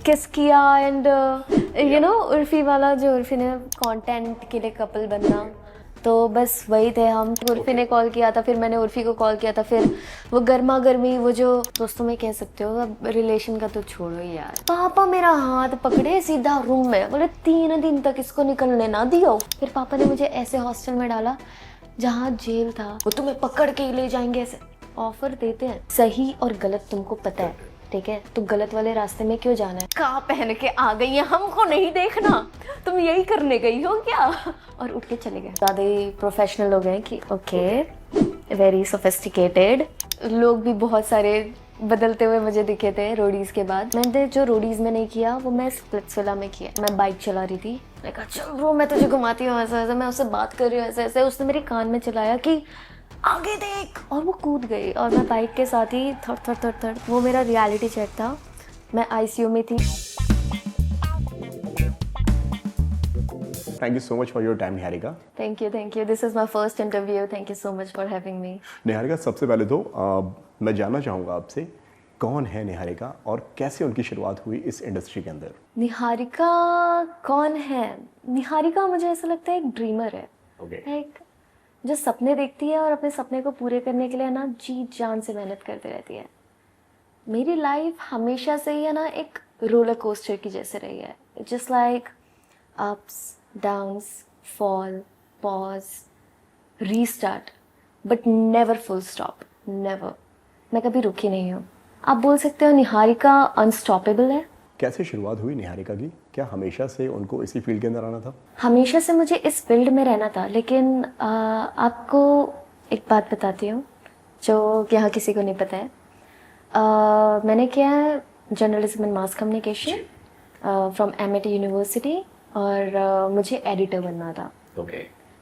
किस किया and you know Urfi वाला जो उर्फी ने कंटेंट के लिए कपल बनना, तो बस वही थे हम। उर्फी ने कॉल किया था, फिर मैंने उर्फी को कॉल किया था, फिर वो गर्मा गर्मी, वो जो दोस्तों में कह सकते हो, अब रिलेशन का तो छोड़ो ही यार। पापा मेरा हाथ पकड़े सीधा रूम में, बोले 3 दिन तक इसको निकलने ना दियो। फिर पापा ने मुझे ऐसे हॉस्टल में डाला जहाँ जेल था, वो तुम्हें पकड़ के ही ले जाएंगे, ऐसे ऑफर देते हैं। सही और गलत तुमको पता है, ठीक है, तो गलत वाले रास्ते में क्यों जाना है। कहाँ पहन के आ गई है, हमको नहीं देखना, तुम यही करने गई हो क्या, और उठ के चले गए। ज़्यादा ही प्रोफेशनल हो गए कि ओके वेरी सोफिस्टिकेटेड। लोग भी बहुत सारे बदलते हुए मुझे दिखे थे रोडीज के बाद। मैंने जो रोडीज में नहीं किया वो मैं स्प्लिट्सविला में किया। मैं बाइक चला रही थी, मैंने कहा चल ब्रो मैं तुझे घुमाती हूँ, ऐसा ऐसा, मैं उससे बात कर रही हूँ ऐसे ऐसे, उसने मेरे कान में चलाया कि आगे देख, और वो कूद गई और मैं बाइक के साथ ही थड़ थड़ थड़ थड़। वो मेरा रियलिटी चेक था, मैं आईसीयू में थी। Thank you so much for your time, Niharika. Thank you, this is my first interview, thank you so much for having me. Niharika, सबसे पहले तो मैं जानना चाहूँगा आपसे, कौन है निहारिका और कैसे उनकी शुरुआत हुई इस इंडस्ट्री के अंदर? निहारिका कौन है? निहारिका मुझे ऐसा लगता है एक ड्रीमर है। Okay. एक जो सपने देखती है और अपने सपने को पूरे करने के लिए ना जी जान से मेहनत करती रहती है। मेरी लाइफ हमेशा से ही है ना एक रोलर कोस्टर की जैसे रही है, just like ups downs, fall, pause, restart, but never full stop, never. मैं कभी रुकी नहीं हूँ। आप बोल सकते हो निहारिका अनस्टॉपेबल है। कैसे शुरुआत हुई निहारिका की? क्या हमेशा से उनको इसी फील्ड के अंदर आना था? हमेशा से मुझे इस फील्ड में रहना था, लेकिन आपको एक बात बताती हूँ जो यहाँ किसी को नहीं पता है। मैंने किया है journalism and mass communication from MIT university, और मुझे एडिटर बनना था। Okay.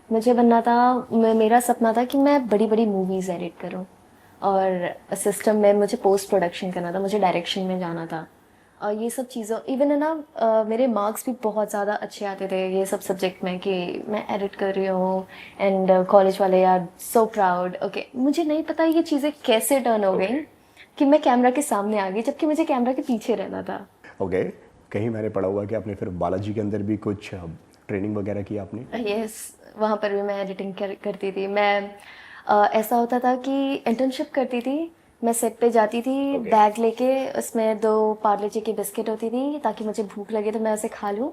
मुझे बनना था, मेरा सपना था कि मैं बड़ी बड़ी मूवीज़ एडिट करूं, और सिस्टम में मुझे पोस्ट प्रोडक्शन करना था, मुझे डायरेक्शन में जाना था। और ये सब चीज़ों, इवन है ना मेरे मार्क्स भी बहुत ज़्यादा अच्छे आते थे ये सब सब्जेक्ट में कि मैं एडिट कर रही हूँ, एंड कॉलेज वाले यार सो प्राउड। ओके, मुझे नहीं पता ये चीज़ें कैसे टर्न हो गई कि मैं कैमरा के सामने आ गई, जबकि मुझे कैमरा के पीछे रहना था। ओके, कहीं मैंने पढ़ा हुआ कि आपने फिर बालाजी के अंदर भी कुछ ट्रेनिंग वगैरह की आपने? यस, वहाँ पर भी मैं एडिटिंग करती थी। मैं ऐसा होता था कि इंटर्नशिप करती थी, मैं सेट पे जाती थी, बैग लेके, उसमें 2 पार्ले जी की बिस्किट होती थी ताकि मुझे भूख लगे तो मैं उसे खा लूँ।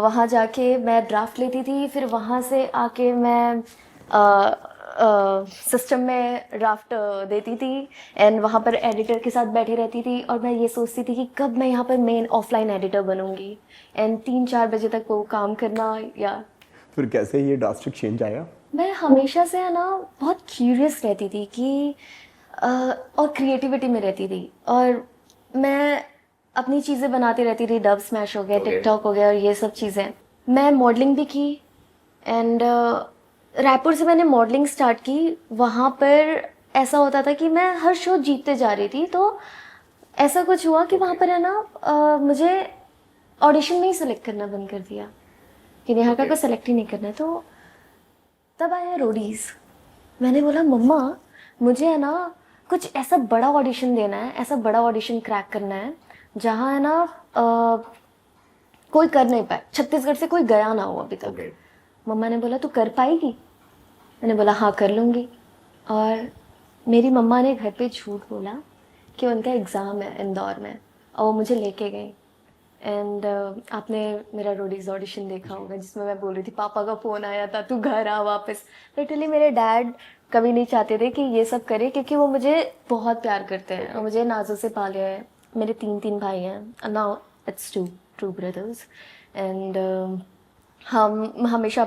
वहाँ जाके मैं ड्राफ्ट लेती थी, फिर वहाँ से आके मैं सिस्टम में ड्राफ्ट देती थी, एंड वहाँ पर एडिटर के साथ बैठी रहती थी, और मैं ये सोचती थी कि कब मैं यहाँ पर मेन ऑफलाइन एडिटर बनूँगी, एंड 3-4 बजे तक वो काम करना। या फिर कैसे ये ड्रास्टिक चेंज आया? मैं हमेशा से है ना बहुत क्यूरियस रहती थी कि और क्रिएटिविटी में रहती थी, और मैं अपनी चीज़ें बनाती रहती थी। डब स्मैश हो गया, टिकटॉक हो गया, और ये सब चीज़ें। मैं मॉडलिंग भी की, एंड रायपुर से मैंने मॉडलिंग स्टार्ट की। वहाँ पर ऐसा होता था कि मैं हर शो जीतते जा रही थी, तो ऐसा कुछ हुआ कि वहाँ पर है ना मुझे ऑडिशन में ही सेलेक्ट करना बंद कर दिया कि निहारिका को सेलेक्ट ही नहीं करना है। तो तब आया रोडीज़। मैंने बोला मम्मा मुझे है ना कुछ ऐसा बड़ा ऑडिशन देना है, ऐसा बड़ा ऑडिशन क्रैक करना है जहाँ है ना कोई कर नहीं पाए, छत्तीसगढ़ से कोई गया ना हो अभी तक। मम्मा ने बोला तू कर पाएगी? मैंने बोला हाँ कर लूँगी। और मेरी मम्मा ने घर पे झूठ बोला कि उनका एग्ज़ाम है इंदौर में, और वो मुझे लेके गई। एंड आपने मेरा रोडीज ऑडिशन देखा होगा जिसमें मैं बोल रही थी पापा का फ़ोन आया था तू घर आ वापस। लिटरली मेरे डैड कभी नहीं चाहते थे कि ये सब करे, क्योंकि वो मुझे बहुत प्यार करते हैं और मुझे नाजों से पाले हैं। मेरे 3 भाई हैं, now it's two brothers. And हम हमेशा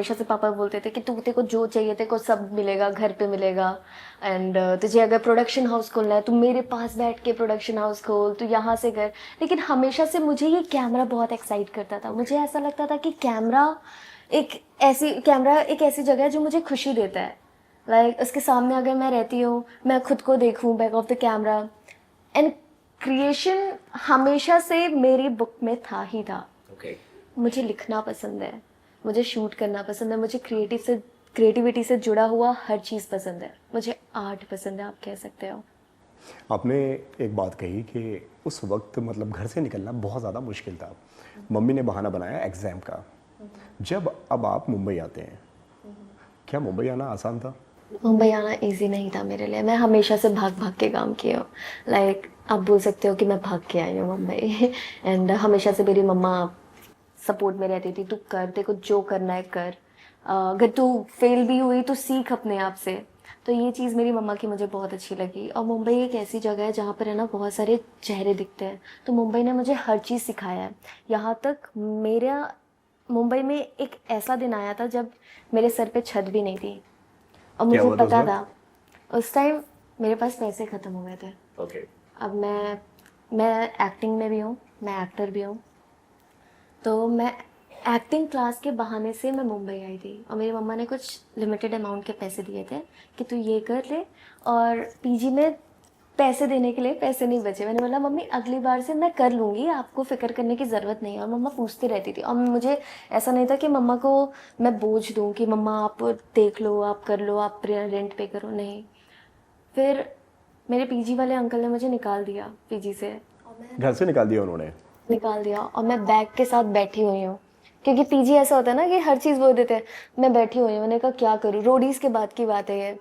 से पापा बोलते थे कि तेरे को जो चाहिए तेरे को सब मिलेगा, घर पे मिलेगा, एंड तुझे अगर प्रोडक्शन हाउस खोलना है तू मेरे पास बैठ के प्रोडक्शन हाउस खोल, तू यहाँ से कर। लेकिन हमेशा से मुझे ये कैमरा बहुत एक्साइट करता था। मुझे ऐसा लगता था कि कैमरा एक ऐसी जगह है जो मुझे खुशी देता है। लाइक उसके सामने अगर मैं रहती हूँ, मैं खुद को देखूँ back of the camera. And creation हमेशा से मेरी बुक में था ही था। मुझे लिखना पसंद है, मुझे शूट करना पसंद है, मुझे क्रिएटिविटी से जुड़ा हुआ हर चीज़ पसंद है, मुझे आर्ट पसंद है, आप कह सकते हो। आपने एक बात कही कि उस वक्त मतलब घर से निकलना बहुत ज़्यादा मुश्किल था। मम्मी ने बहाना बनाया एग्ज़ाम का। जब अब आप मुंबई आते हैं, क्या मुंबई आना आसान था? मुंबई आना इजी नहीं था मेरे लिए। मैं हमेशा से भाग भाग के काम किया हूँ। लाइक आप बोल सकते हो कि मैं भाग के आई हूँ मुंबई एंड हमेशा से मेरी मम्मा सपोर्ट में रहती थी, तू कर, तेरे को जो करना है कर, अगर तू फेल भी हुई तो सीख अपने आप से। तो ये चीज़ मेरी मम्मा की मुझे बहुत अच्छी लगी। और मुंबई एक ऐसी जगह है जहाँ पर है ना बहुत सारे चेहरे दिखते हैं, तो मुंबई ने मुझे हर चीज़ सिखाया है। यहाँ तक मेरा मुंबई में एक ऐसा दिन आया था जब मेरे सर पे छत भी नहीं थी, और क्या मुझे हुआ था उस पता वक्त? था उस टाइम मेरे पास पैसे ख़त्म हो गए थे। ओके। अब मैं एक्टिंग में भी हूँ, मैं एक्टर भी हूँ। तो मैं एक्टिंग क्लास के बहाने से मैं मुंबई आई थी, और मेरी मम्मा ने कुछ लिमिटेड अमाउंट के पैसे दिए थे कि तू ये कर ले, और पीजी में पैसे देने के लिए पैसे नहीं बचे। मैंने बोला मम्मी अगली बार से मैं कर लूँगी, आपको फ़िक्र करने की ज़रूरत नहीं है। और मम्मा पूछती रहती थी, और मुझे ऐसा नहीं था कि मम्मा को मैं बोझ दूँ कि मम्मा आप देख लो, आप कर लो, आप रेंट पे करो, नहीं। फिर मेरे पीजी वाले अंकल ने मुझे निकाल दिया पीजी से, घर से निकाल दिया उन्होंने? निकाल दिया, और मैं बैग के साथ बैठी हुई हूँ। क्योंकि पीजी ऐसा होता है ना कि हर चीज़ बोल देते हैं। मैं बैठी हुई हूँ, मैंने कहा क्या करूँ, रोडीज़ के बाद की बात है ये।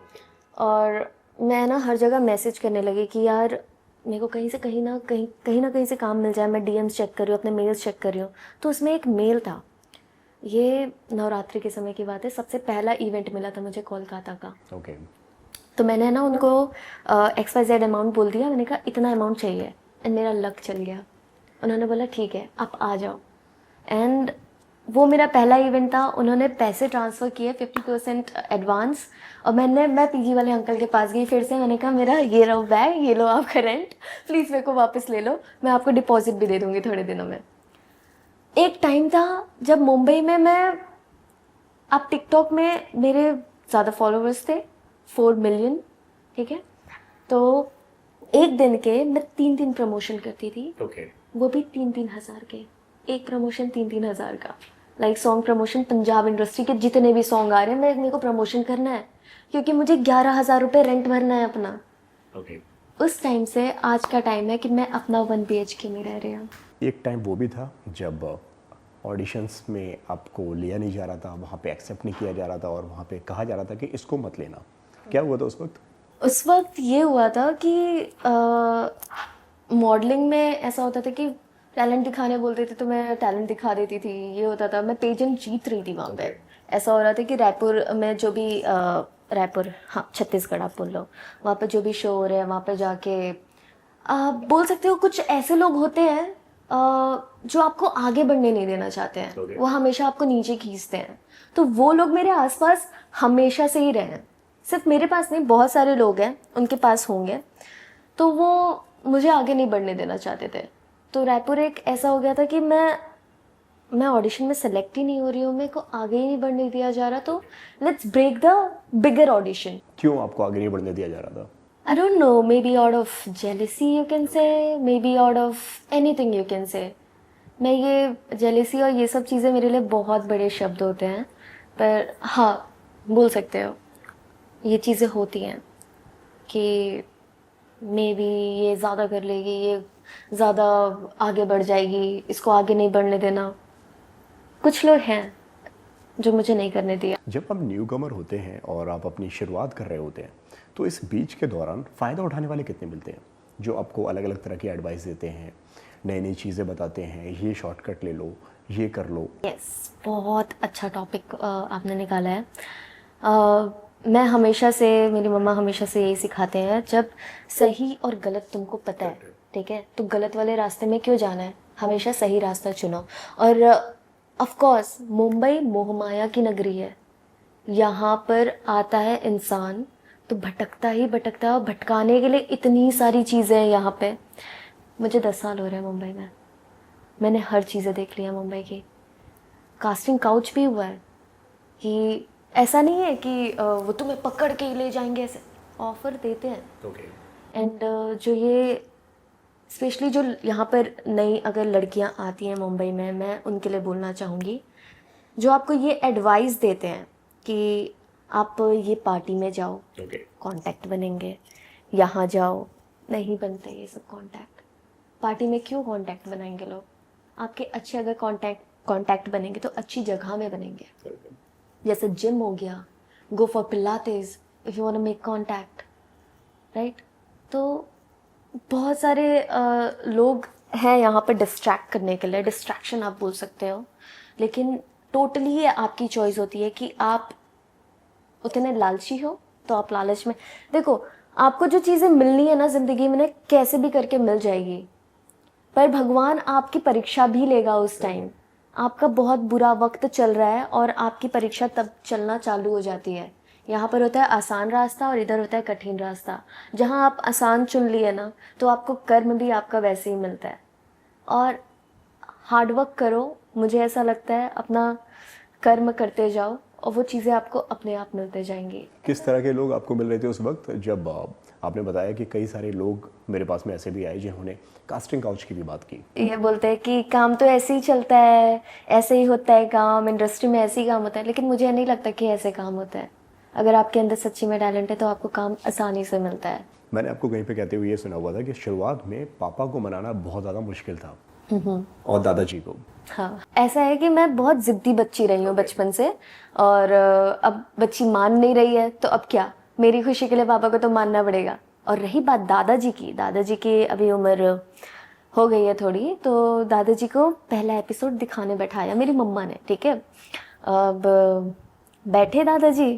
और मैं ना हर जगह मैसेज करने लगी कि यार मेरे को कहीं से कहीं ना कहीं से काम मिल जाए। मैं डीएम्स चेक कर रही हूँ, अपने मेल्स चेक कर रही हूँ, तो उसमें एक मेल था। ये नवरात्रि के समय की बात है, सबसे पहला इवेंट मिला था मुझे कोलकाता का। ओके। तो मैंने ना उनको XYZ अमाउंट बोल दिया, मैंने कहा इतना अमाउंट चाहिए, एंड मेरा लक चल गया। उन्होंने बोला ठीक है आप आ जाओ, एंड वो मेरा पहला इवेंट था। उन्होंने पैसे ट्रांसफ़र किए 50% एडवांस, और मैं पीजी वाले अंकल के पास गई फिर से। मैंने कहा मेरा ये रहो बैग, ये लो आपका रेंट, प्लीज़ मेरे को वापस ले लो, मैं आपको डिपॉजिट भी दे दूँगी थोड़े दिनों में। एक टाइम था जब मुंबई में आप टिकटॉक में मेरे ज़्यादा फॉलोअर्स थे, 4 मिलियन, ठीक है। तो एक दिन के मैं 3-3 प्रमोशन करती थी, ओके। वो भी 3-3 हज़ार के। एक प्रमोशन 3-3 हज़ार का। Like song promotion, Punjab industry के जितने भी सॉन्ग आ रहे हैं मेरे को प्रमोशन करना है, क्योंकि मुझे 11,000 रुपये रेंट भरना है अपना। ओके। उस टाइम से आज का टाइम है कि मैं अपना 1 BHK में रह रही हूँ। एक टाइम वो भी था जब ऑडिशंस में आपको लिया नहीं जा रहा था, वहाँ पे एक्सेप्ट नहीं किया जा रहा था, और वहाँ पे कहा जा रहा था कि इसको मत लेना। क्या हुआ था उस वक्त? उस वक्त ये हुआ था कि मॉडलिंग में ऐसा होता था कि टैलेंट दिखाने बोलते थे तो मैं टैलेंट दिखा देती थी। ये होता था, मैं पेजेंट जीत रही थी वहाँ पे। ऐसा हो रहा था कि रायपुर में जो भी रायपुर, हाँ छत्तीसगढ़ आप बोल लो, वहाँ पे जो भी शो हो रहे हैं वहाँ पे जाके आप बोल सकते हो कुछ ऐसे लोग होते हैं जो आपको आगे बढ़ने नहीं देना चाहते हैं। वो हमेशा आपको नीचे खींचते हैं। तो वो लोग मेरे आसपास हमेशा से ही रहे हैं। सिर्फ मेरे पास नहीं, बहुत सारे लोग हैं उनके पास होंगे, तो वो मुझे आगे नहीं बढ़ने देना चाहते थे। तो रायपुर एक ऐसा हो गया था कि मैं ऑडिशन में सेलेक्ट ही नहीं हो रही हूँ, मेरे को आगे ही नहीं बढ़ने दिया जा रहा। तो let's break the bigger audition. क्यों आपको आगे नहीं बढ़ने दिया जा रहा था? I don't know, maybe out of jealousy you can say, maybe out of anything you can say. मैं ये jealousy और ये सब चीज़ें मेरे लिए बहुत बड़े शब्द होते हैं, पर हाँ बोल सकते हो ये चीज़ें होती हैं कि मे बी ये ज़्यादा कर लेगी, ये ज़्यादा आगे बढ़ जाएगी, इसको आगे नहीं बढ़ने देना। कुछ लोग हैं जो मुझे नहीं करने दिया। जब आप न्यू कमर होते हैं और आप अपनी शुरुआत कर रहे होते हैं, तो इस बीच के दौरान फ़ायदा उठाने वाले कितने मिलते हैं जो आपको अलग अलग तरह की एडवाइस देते हैं, नई नई चीज़ें बताते हैं, ये शॉर्टकट ले लो, ये कर लो? यस, बहुत अच्छा टॉपिक आपने निकाला है। मैं हमेशा से, मेरी मम्मा हमेशा से यही सिखाते हैं, जब सही और गलत तुमको पता है, ठीक है, तो गलत वाले रास्ते में क्यों जाना है, हमेशा सही रास्ता चुनो। और ऑफ कोर्स मुंबई मोहमाया की नगरी है। यहाँ पर आता है इंसान तो भटकता ही भटकता है, और भटकाने के लिए इतनी सारी चीज़ें हैं यहाँ पे। मुझे 10 साल हो रहे हैं मुंबई में, मैंने हर चीज़ें देख ली है मुंबई की। कास्टिंग काउच भी हुआ है कि ऐसा नहीं है कि वो तुम्हें पकड़ के ही ले जाएंगे, ऐसे ऑफ़र देते हैं। ओके। एंड जो ये स्पेशली जो यहाँ पर नई अगर लड़कियाँ आती हैं मुंबई में, मैं उनके लिए बोलना चाहूँगी, जो आपको ये एडवाइस देते हैं कि आप ये पार्टी में जाओ, ओके। कांटेक्ट बनेंगे, यहाँ जाओ, नहीं बनते ये सब कांटेक्ट। पार्टी में क्यों कांटेक्ट बनाएंगे लोग? आपके अच्छे अगर कांटेक्ट बनेंगे तो अच्छी जगह में बनेंगे। जैसे जिम हो गया, go for pilates if you want to make contact, right? तो बहुत सारे लोग हैं यहाँ पर डिस्ट्रैक्ट करने के लिए, डिस्ट्रैक्शन आप बोल सकते हो, लेकिन टोटली ये आपकी चॉइस होती है कि आप उतने लालची हो तो आप लालच में देखो। आपको जो चीज़ें मिलनी है ना ज़िंदगी में, कैसे भी करके मिल जाएगी, पर भगवान आपकी परीक्षा भी लेगा उस टाइम। आपका बहुत बुरा वक्त चल रहा है और आपकी परीक्षा तब चलना चालू हो जाती है। यहाँ पर होता है आसान रास्ता और इधर होता है कठिन रास्ता। जहाँ आप आसान चुन लिए ना, तो आपको कर्म भी आपका वैसे ही मिलता है। और हार्डवर्क करो, मुझे ऐसा लगता है अपना कर्म करते जाओ और वो चीज़ें आपको अपने आप मिलते जाएंगी। किस तरह के लोग आपको मिल रहे थे उस वक्त जब आपने बताया कि कई सारे लोग मेरे पास में ऐसे भी आए जिन्होंने कास्टिंग काउच की भी बात की? ये बोलते हैं कि काम तो ऐसे ही चलता है, ऐसे ही होता है काम, इंडस्ट्री में ऐसे ही काम होता है, लेकिन मुझे नहीं लगता कि ऐसे काम होता है। अगर आपके अंदर सच्ची में टैलेंट है तो आपको काम आसानी से मिलता है। मैंने आपको कहीं पे कहते हुए ये सुना हुआ था कि शुरुआत में पापा को मनाना बहुत ज़्यादा मुश्किल था और दादाजी को। हाँ, ऐसा है कि मैं बहुत ज़िद्दी बच्ची रही हूँ बचपन से, और अब बच्ची मान नहीं रही है तो अब क्या, मेरी खुशी के लिए पापा को तो मानना पड़ेगा। और रही बात दादाजी की अभी उम्र हो गई है थोड़ी, तो दादाजी को पहला एपिसोड दिखाने बैठाया मेरी मम्मा ने, ठीक है। अब बैठे दादाजी,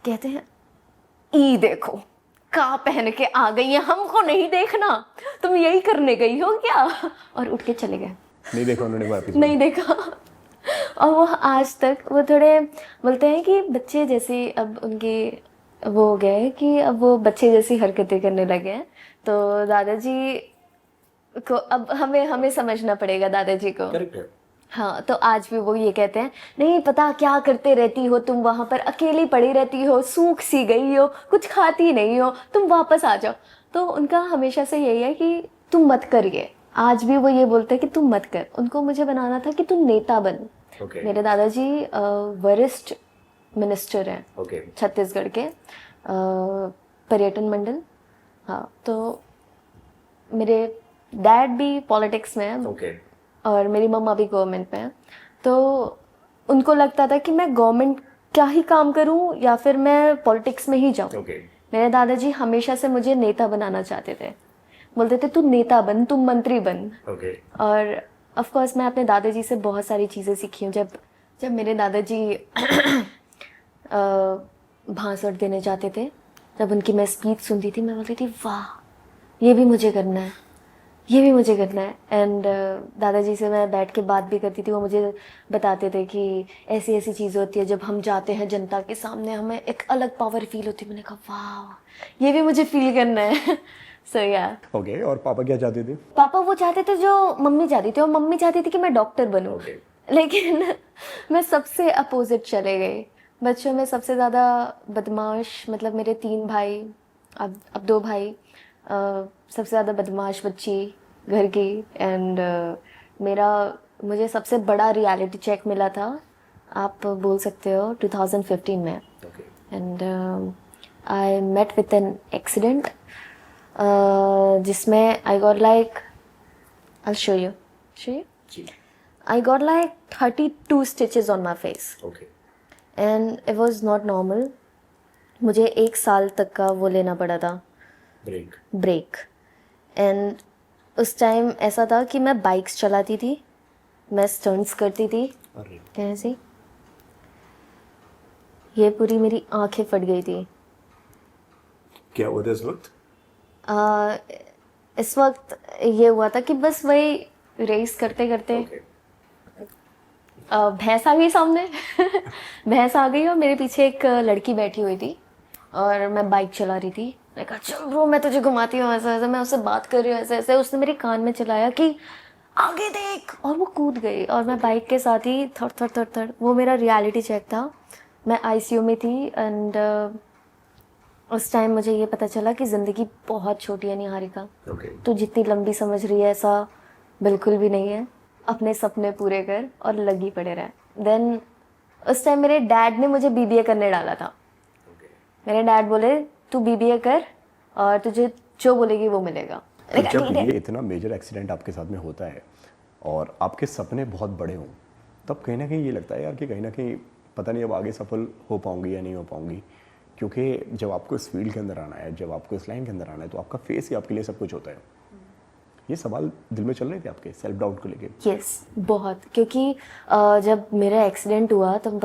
कहते हैं ई देखो का पहन के आ गई है, हमको नहीं देखना, तुम यही करने गई हो क्या? और उठ के चले गए। नहीं देखा उन्होंने वो एपिसोड? नहीं देखा। और वो आज तक वो थोड़े बोलते हैं कि बच्चे जैसे अब उनके वो हो गए कि अब वो बच्चे जैसी हरकतें करने लगे हैं। तो दादाजी को अब हमें समझना पड़ेगा दादाजी को। करेक्ट है। हाँ, तो आज भी वो ये कहते हैं, नहीं पता क्या करते रहती हो तुम, वहाँ पर अकेली पड़ी रहती हो, सूख सी गई हो, कुछ खाती नहीं हो, तुम वापस आ जाओ। तो उनका हमेशा से यही है कि तुम मत करिए। आज भी वो ये बोलते हैं कि तुम मत कर। उनको मुझे बनाना था कि तुम नेता बन। मेरे दादाजी वरिष्ठ मिनिस्टर हैं छत्तीसगढ़ के पर्यटन मंडल। हाँ, तो मेरे डैड भी पॉलिटिक्स में हैं और मेरी मम्मा भी गवर्नमेंट में है। तो उनको लगता था कि मैं गवर्नमेंट क्या ही काम करूं या फिर मैं पॉलिटिक्स में ही जाऊं। मेरे दादाजी हमेशा से मुझे नेता बनाना चाहते थे, बोलते थे तू नेता बन, तू मंत्री बन। और ऑफ कोर्स मैं अपने दादाजी से बहुत सारी चीज़ें सीखी हूँ। जब मेरे दादाजी भाषण देने जाते थे, जब उनकी मैं स्पीच सुनती थी, मैं बोलती थी वाह, ये भी मुझे करना है, ये भी मुझे करना है। एंड दादाजी से मैं बैठ के बात भी करती थी, वो मुझे बताते थे कि ऐसी ऐसी चीज़ होती है, जब हम जाते हैं जनता के सामने हमें एक अलग पावर फील होती है। मैंने कहा वाह, ये भी मुझे फील करना है। सो या ओके। और पापा क्या चाहते थे? पापा वो चाहते थे जो मम्मी चाहती थी, और मम्मी चाहती थी कि मैं डॉक्टर बनूं। लेकिन मैं सबसे अपोजिट चले गई। बच्चों में सबसे ज़्यादा बदमाश, मतलब मेरे 3 भाई, अब 2 भाई, सबसे ज़्यादा बदमाश बच्ची घर की। एंड मुझे सबसे बड़ा रियलिटी चेक मिला था, आप बोल सकते हो 2015 में। And I met with an accident जिसमें I got like, I show you I got like 32 stitches on my face. And it was not normal. मुझे 1 साल तक का वो लेना पड़ा था, ब्रेक। एंड उस टाइम ऐसा था कि मैं बाइक्स चलाती थी, मैं स्टंट्स करती थी, कैसे ये पूरी मेरी आंखें फट गई थी। क्या हुआ था इस वक्त? इस वक्त ये हुआ था कि बस वही रेस करते करते भैंस आ गई सामने। भैंस आ गई और मेरे पीछे एक लड़की बैठी हुई थी और मैं बाइक चला रही थी। मैंने कहा चल ब्रो, मैं तुझे घुमाती हूँ, ऐसा ऐसा। मैं उससे बात कर रही हूँ ऐसे ऐसे। उसने मेरे कान में चलाया कि आगे देख, और वो कूद गई और मैं बाइक के साथ ही थड़ थड़ थड़ थड़। वो मेरा रियलिटी चेक था, मैं ICU में थी। एंड उस टाइम मुझे ये पता चला कि ज़िंदगी बहुत छोटी है निहारिका। तू जितनी लंबी समझ रही है ऐसा बिल्कुल भी नहीं है। अपने सपने पूरे कर और लगी पड़े रहे। देन उस टाइम मेरे डैड ने मुझे BBA करने डाला था। मेरे डैड बोले तू BBA कर और तुझे जो बोलेगी वो मिलेगा। तो Like, I जब need it. ये इतना मेजर एक्सीडेंट आपके साथ में होता है और आपके सपने बहुत बड़े हों, तब कहीं ना कहीं ये लगता है यार कि कहीं ना कहीं पता नहीं अब आगे सफल हो पाऊंगी या नहीं हो पाऊंगी, क्योंकि जब आपको इस फील्ड के अंदर आना है, जब आपको इस लाइन के अंदर आना है, तो आपका फेस ही आपके लिए सब कुछ होता है। ये सवाल दिल में चल रहे थे आपके सेल्फ डाउट को लेके? यस, बहुत, क्योंकि जब मेरा एक्सीडेंट हुआ तब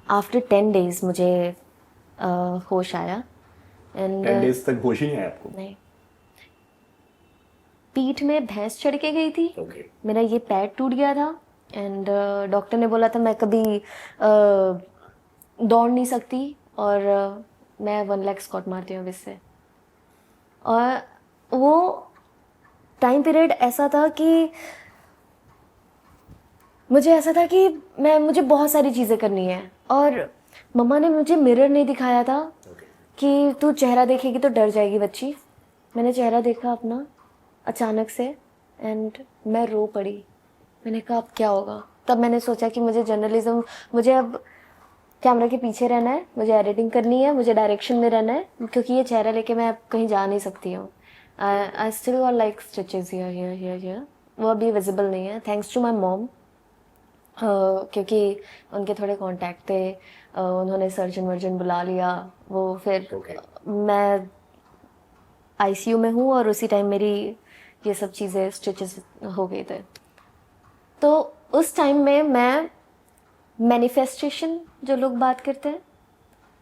आफ्टर 10 डेज मुझे होश आया। एंड 10 डेज तक होश ही नहीं आया आपको? नहीं, पीठ में भैंस चढ़ के गई थी। ओके। मेरा ये पैर टूट गया था एंड डॉक्टर ने बोला था मैं कभी दौड़ नहीं सकती और मैं 1 लाख स्क्वाट मारती हूँ अब इससे। और वो टाइम पीरियड ऐसा था कि मुझे बहुत सारी चीज़ें करनी है और मम्मा ने मुझे मिरर नहीं दिखाया था कि तू चेहरा देखेगी तो डर जाएगी बच्ची। मैंने चेहरा देखा अपना अचानक से एंड मैं रो पड़ी। मैंने कहा अब क्या होगा। तब मैंने सोचा कि मुझे अब कैमरा के पीछे रहना है, मुझे एडिटिंग करनी है, मुझे डायरेक्शन में रहना है, क्योंकि ये चेहरा लेके मैं अब कहीं जा नहीं सकती हूँ। I still got like stitches here, वो अभी विजिबल नहीं है, थैंक्स टू माई मॉम, क्योंकि उनके थोड़े कॉन्टैक्ट थे, उन्होंने सर्जन वर्जन बुला लिया। वो फिर मैं आईसीयू में हूँ और उसी टाइम मेरी ये सब चीज़ें स्टिचेस हो गए थे। तो उस टाइम में मैं मैनिफेस्टेशन जो लोग बात करते हैं,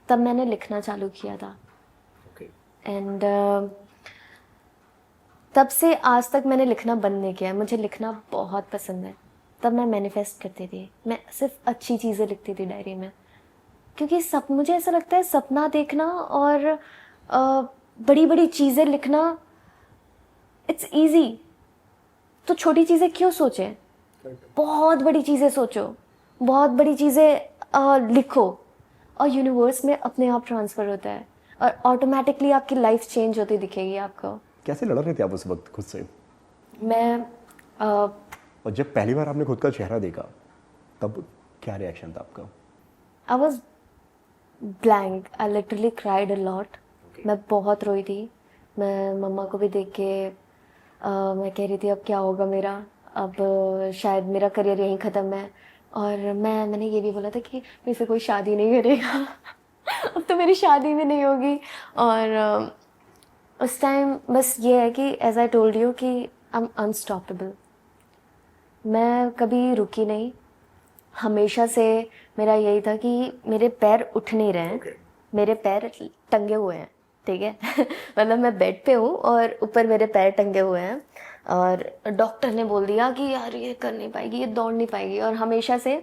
तब मैंने लिखना चालू किया था। एंड तब से आज तक मैंने लिखना बंद नहीं किया। मुझे लिखना बहुत पसंद है। तब मैं मैनिफेस्ट करती थी, मैं सिर्फ अच्छी चीज़ें लिखती थी डायरी में, क्योंकि मुझे ऐसा लगता है सपना देखना और बड़ी बड़ी चीज़ें लिखना इट्स ईजी। तो छोटी चीज़ें क्यों सोचें, बहुत बड़ी चीज़ें सोचो, बहुत बड़ी चीज़ें लिखो और यूनिवर्स में अपने आप ट्रांसफ़र होता है और ऑटोमेटिकली आपकी लाइफ चेंज होती दिखेगी आपको। कैसे लड़ रहे थे आप उस वक्त खुद से? मैं और जब पहली बार आपने खुद का चेहरा देखा तब क्या रिएक्शन था आपका? I was blank, I literally cried a lot. मैं बहुत रोई थी। मैं मम्मा को भी देख के मैं कह रही थी अब क्या होगा मेरा, अब शायद मेरा करियर यहीं ख़त्म है। और मैंने ये भी बोला था कि मेरे से कोई शादी नहीं करेगा अब तो मेरी शादी भी नहीं होगी। और उस टाइम बस ये है कि एज आई टोल्ड यू कि आई एम अनस्टॉपेबल। मैं कभी रुकी नहीं। हमेशा से मेरा यही था कि मेरे पैर उठ नहीं रहे हैं, मेरे पैर टंगे हुए हैं, ठीक है मतलब मैं बेड पे हूँ और ऊपर मेरे पैर टंगे हुए हैं और डॉक्टर ने बोल दिया कि यार ये कर नहीं पाएगी, ये दौड़ नहीं पाएगी। और हमेशा से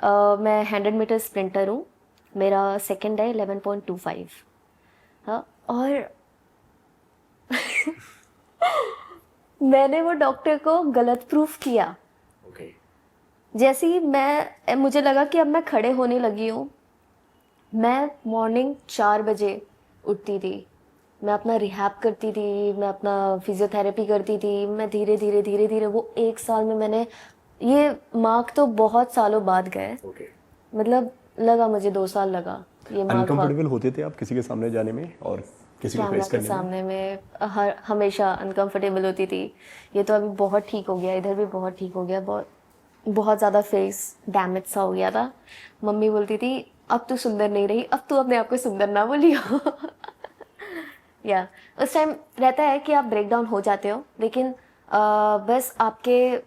मैं 100 मीटर स्प्रिंटर हूँ, मेरा सेकंड है 11.25। हाँ, और मैंने वो डॉक्टर को गलत प्रूफ किया। जैसे ही मुझे लगा कि अब मैं खड़े होने लगी हूँ, मैं मॉर्निंग 4 बजे उठती थी, मैं अपना रिहैब करती थी, मैं अपना फिजियोथेरेपी करती थी। मैं धीरे धीरे वो 1 साल में मैंने ये मार्क तो बहुत सालों बाद गए, मतलब लगा मुझे 2 साल लगा ये मार्क। अनकंफर्टेबल होते थे आप किसी के सामने जाने में और किसी को फेस करने में? सामने में हमेशा अनकंफर्टेबल होती थी। ये तो अभी बहुत ठीक हो गया, इधर भी बहुत ठीक हो गया। बहुत ज़्यादा फेस डैमेज सा हो गया था। मम्मी बोलती थी अब तू सुंदर नहीं रही, अब तू अपने आप को सुंदर ना बोलियो या उस टाइम रहता है कि आप ब्रेक डाउन हो जाते हो, लेकिन बस आपके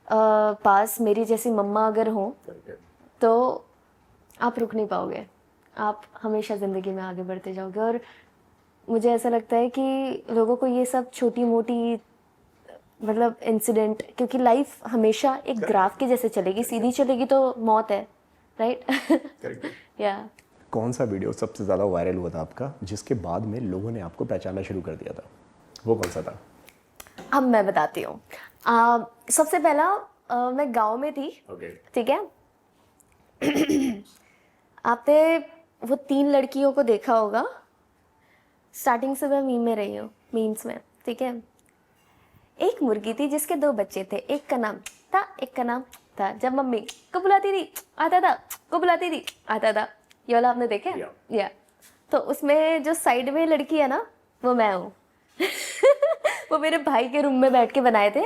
पास मेरी जैसी मम्मा अगर हो तो आप रुक नहीं पाओगे, आप हमेशा ज़िंदगी में आगे बढ़ते जाओगे। और मुझे ऐसा लगता है कि लोगों को ये सब छोटी मोटी मतलब इंसिडेंट, क्योंकि लाइफ हमेशा एक ग्राफ के जैसे चलेगी, सीधी चलेगी तो मौत है, राइट या। कौन सा वीडियो सबसे ज़्यादा वायरल हुआ था आपका जिसके बाद में लोगों ने आपको पहचानना शुरू कर दिया था, वो कौन सा था? अब मैं बताती हूँ। सबसे पहला मैं गांव में थी, ठीक है आपने वो 3 लड़कियों को देखा होगा, स्टार्टिंग से मैं मीम में रही हूँ, मीम्स में, ठीक है। एक मुर्गी थी जिसके 2 बच्चे थे, एक का नाम था, एक का नाम था। जब मम्मी को बुलाती थी आता था, को बुलाती थी आता था। ये वाला आपने देखा? या तो उसमें जो साइड में लड़की है ना, वो मैं हूँ, वो मेरे भाई के रूम में बैठ के बनाए थे।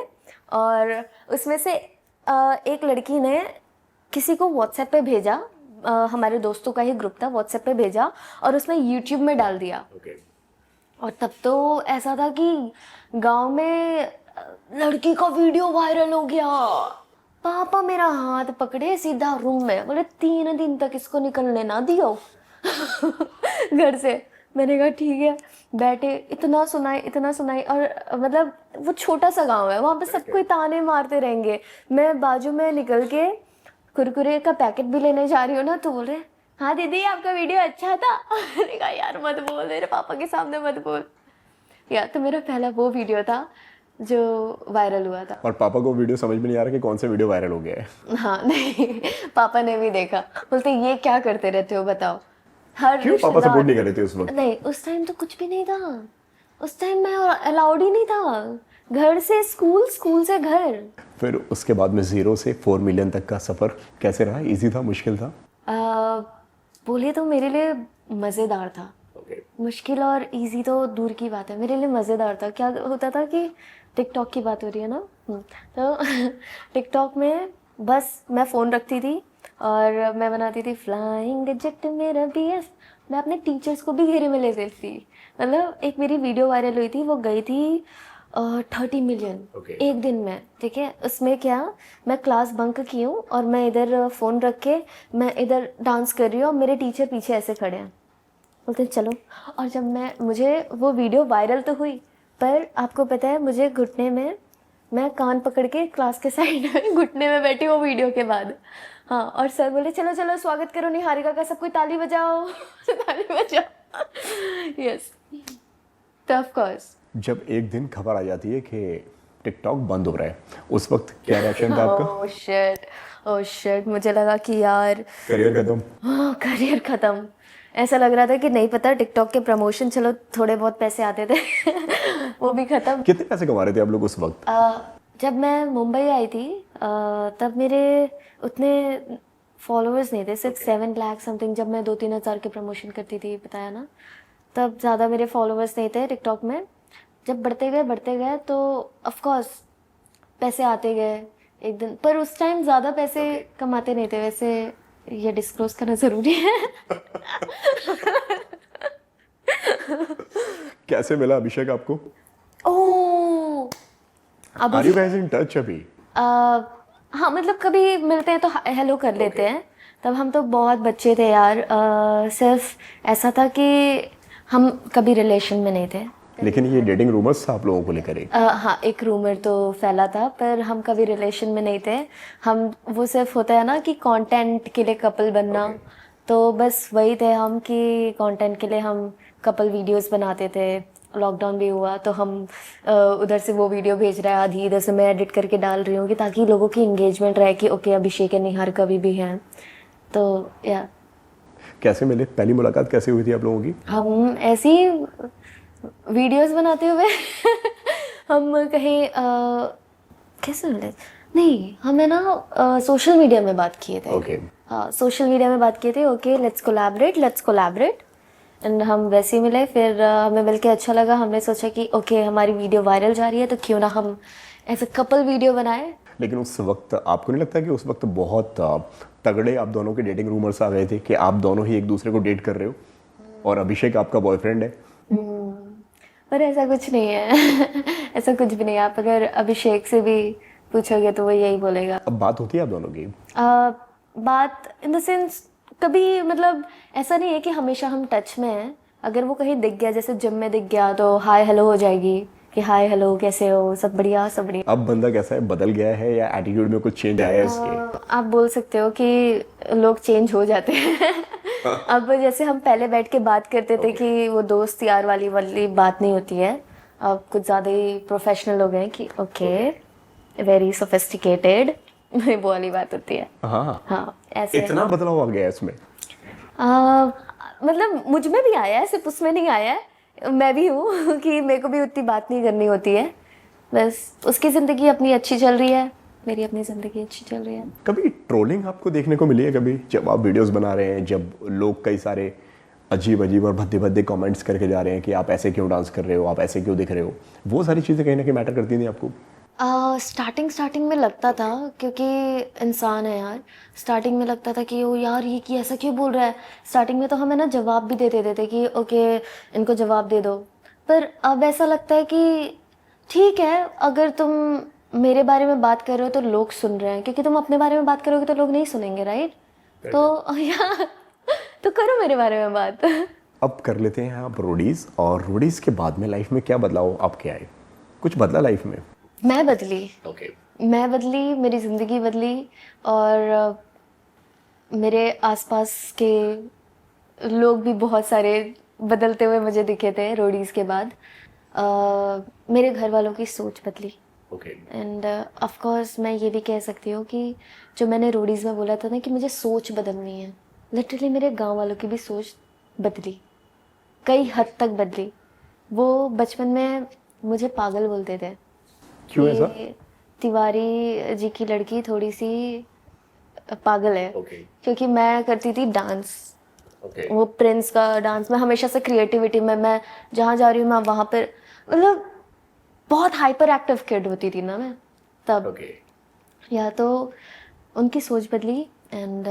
और उसमें से एक लड़की ने किसी को व्हाट्सएप पे भेजा, हमारे दोस्तों का ही ग्रुप था, व्हाट्सएप पे भेजा और उसमें यूट्यूब में डाल दिया। और तब तो ऐसा था कि गांव में लड़की का वीडियो वायरल हो गया। पापा मेरा हाथ पकड़े सीधा रूम में, बोले 3 दिन तक इसको निकलने ना दियो घर से। मैंने कहा ठीक है। बैठे, इतना सुनाई और मतलब वो छोटा सा गांव है, वहाँ पे सब कोई ताने मारते रहेंगे। मैं बाजू में निकल के कुरकुरे का पैकेट भी लेने जा रही हूँ ना, तो बोल रहे हाँ दीदी आपका वीडियो अच्छा था। मैंने कहा यार मत बोल, मेरे पापा के सामने मत बोल। यार तो मेरा पहला वो वीडियो था जो वायरल हुआ था। और पापा को वीडियो समझ में नहीं आ रहा कि कौन सा वीडियो वायरल हो गया है। हाँ नहीं, पापा ने भी देखा, बोलते ये क्या करते रहते हो बताओ। हर क्यों पापा सपोर्ट नहीं कर रहे थे उस वक्त? नहीं, उस टाइम तो कुछ भी नहीं था। उस टाइम मैं अलाउड ही नहीं था। घर से स्कूल, स्कूल से घर। फिर उसके बाद में 0 से 4 मिलियन तक का सफर कैसे रहा? इजी था, मुश्किल था? बोले तो मेरे लिए मज़ेदार था। मुश्किल और इजी तो दूर की बात है, मेरे लिए मज़ेदार था। क्या होता था कि टिकटॉक की बात हो रही है ना, तो टिकटॉक में बस मैं फ़ोन रखती थी और मैं बनाती थी फ्लाइंग जेट मेरा BF। मैं अपने टीचर्स को भी घेरे में ले लेती थी। मतलब एक मेरी वीडियो वायरल हुई थी, वो गई थी 30 मिलियन एक दिन में, ठीक है। उसमें क्या, मैं क्लास बंक की हूँ और मैं इधर फ़ोन रख के मैं इधर डांस कर रही हूँ और मेरे टीचर पीछे ऐसे खड़े हैं, बोलते चलो। और जब मुझे वो वीडियो वायरल तो हुई, पर आपको पता है मुझे घुटने में, मैं कान पकड़ के क्लास के साइड में घुटने में बैठी वो वीडियो के बाद। हाँ, और सर बोले चलो चलो स्वागत करो निहारिका का, सब कोई ताली बजाओ। ताली बजाओ। यस, तो ऑफ कोर्स जब एक दिन खबर आ जाती है कि टिकटॉक बंद हो रहा है, उस वक्त क्या रिएक्शन था आपका? ओह शिट, मुझे लगा कि यार करियर खत्म। हाँ, करियर खत्म। ऐसा लग रहा था कि नहीं पता, टिकटॉक के प्रमोशन चलो थोड़े बहुत पैसे आते थे वो भी खत्म। कितने पैसे कमा रहे थे आप लोग उस वक्त? जब मैं मुंबई आई थी तब मेरे उतने फॉलोअर्स नहीं थे, सिर्फ 7 लाख समथिंग। जब मैं 2-3 हज़ार के प्रमोशन करती थी, बताया ना, तब ज़्यादा मेरे फॉलोअर्स नहीं थे टिकटॉक में। जब बढ़ते गए तो ऑफ कोर्स पैसे आते गए एक दिन, पर उस टाइम ज़्यादा पैसे कमाते नहीं थे। वैसे ये डिस्क्लोज करना ज़रूरी है। कैसे मिला अभिषेक आपको? ओह, अब are you guys in touch अभी? हाँ, मतलब कभी मिलते हैं तो हेलो कर लेते हैं। तब हम तो बहुत बच्चे थे यार। सिर्फ ऐसा था कि हम कभी रिलेशन में नहीं थे। लेकिन ये डेटिंग रूमर्स था आप लोगों को लेकर एक? हाँ, एक रूमर तो फैला था, पर हम कभी रिलेशन में नहीं थे। हम, वो सिर्फ होता है ना कि कंटेंट के लिए कपल बनना, तो बस वही थे हम कि कंटेंट के लिए हम कपल वीडियोस बनाते थे। लॉकडाउन भी हुआ तो हम उधर से वो वीडियो भेज रहा है, आधी इधर से मैं एडिट करके डाल रही हूँ, कि ताकि लोगों की इंगेजमेंट रहे कि ओके अभिषेक और निहारिका भी हैं। तो या कैसे मिले? पहली मुलाकात कैसे हुई थी आप लोगों की? हम ऐसे ही वीडियोस बनाते हुए हम कहीं कैसे मिले, नहीं हमें ना सोशल मीडिया में बात किए थे। ओके। हाँ, सोशल मीडिया में बात किए थे, ओके लेट्स कोलैबोरेट। एंड हम वैसे ही मिले, फिर हमें मिलके अच्छा लगा। हमने सोचा कि ओके हमारी वीडियो वायरल जा रही है तो क्यों ना हम ऐसे कपल वीडियो बनाए। लेकिन उस वक्त आपको नहीं लगता कि उस वक्त बहुत तगड़े आप दोनों के डेटिंग रूमर्स आ गए थे कि आप दोनों ही एक दूसरे को डेट कर रहे हो और अभिषेक आपका बॉयफ्रेंड है? पर ऐसा कुछ नहीं है। ऐसा कुछ भी नहीं है। आप अगर अभिषेक से भी पूछोगे तो वो यही बोलेगा। अब बात होती है आप दोनों की? बात इन द सेंस कभी, मतलब ऐसा नहीं है कि हमेशा हम टच में हैं। अगर वो कहीं दिख गया, जैसे जिम में दिख गया, तो हाय हेलो हो जाएगी कि हाय हेलो कैसे हो, सब बढ़िया सब बढ़िया। अब बंदा कैसा है, बदल गया है या एटीट्यूड में कुछ चेंज आया है इसके? आप बोल सकते हो कि लोग चेंज हो जाते हैं। अब जैसे हम पहले बैठ के बात करते थे कि वो दोस्त यार वाली बात नहीं होती है। अब कुछ ज़्यादा ही प्रोफेशनल हो गए कि ओके वेरी सोफिस्टिकेटेड, वो वाली बात होती है। हाँ, ऐसे इतना बदलाव आ गया है इसमें? मतलब मुझ में भी आया है, सिर्फ उसमें नहीं आया है। मैं भी हूँ कि मेरे को भी उतनी बात नहीं करनी होती है। बस उसकी ज़िंदगी अपनी अच्छी चल रही है, मेरी अपनी ज़िंदगी अच्छी चल रही है। कभी ट्रोलिंग आपको देखने को मिली है कभी, जब आप वीडियोस बना रहे हैं, जब लोग कई सारे अजीब अजीब और भद्दे भद्दे कमेंट्स करके जा रहे हैं कि आप ऐसे क्यों डांस कर रहे हो, आप ऐसे क्यों दिख रहे हो, वो सारी चीज़ें कहीं ना कहीं मैटर करती थी आपको? स्टार्टिंग में लगता था, क्योंकि इंसान है यार। स्टार्टिंग में लगता था कि ओ यार ये कि ऐसा क्यों बोल रहा है। स्टार्टिंग में तो हमें ना जवाब भी दे देते थे कि ओके इनको जवाब दे दो। पर अब ऐसा लगता है कि ठीक है, अगर तुम मेरे बारे में बात कर रहे हो तो लोग सुन रहे हैं, क्योंकि तुम अपने बारे में बात करोगे तो लोग नहीं सुनेंगे, राइट? तो यार तो करो मेरे बारे में बात। अब कर लेते हैं आप रोडीज़, और रोडीज़ के बाद में लाइफ में क्या बदलाव आपके आए? कुछ बदला लाइफ में? मैं बदली। ओके। मैं बदली, मेरी ज़िंदगी बदली, और मेरे आसपास के लोग भी बहुत सारे बदलते हुए मुझे दिखे थे रोडीज़ के बाद। मेरे घर वालों की सोच बदली। ओके। एंड ऑफ कोर्स मैं ये भी कह सकती हूँ कि जो मैंने रोडीज़ में बोला था ना कि मुझे सोच बदलनी है, लिटरली मेरे गांव वालों की भी सोच बदली, कई हद तक बदली। वो बचपन में मुझे पागल बोलते थे क्यों ऐसा? कि तिवारी जी की लड़की थोड़ी सी पागल है। ओके। क्योंकि मैं करती थी डांस, ओके। वो प्रिंस का डांस। मैं हमेशा से क्रिएटिविटी में, मैं जहाँ जा रही हूँ मैं वहाँ पर, मतलब बहुत हाइपर एक्टिव किड होती थी ना मैं तब। ओके। या तो उनकी सोच बदली, एंड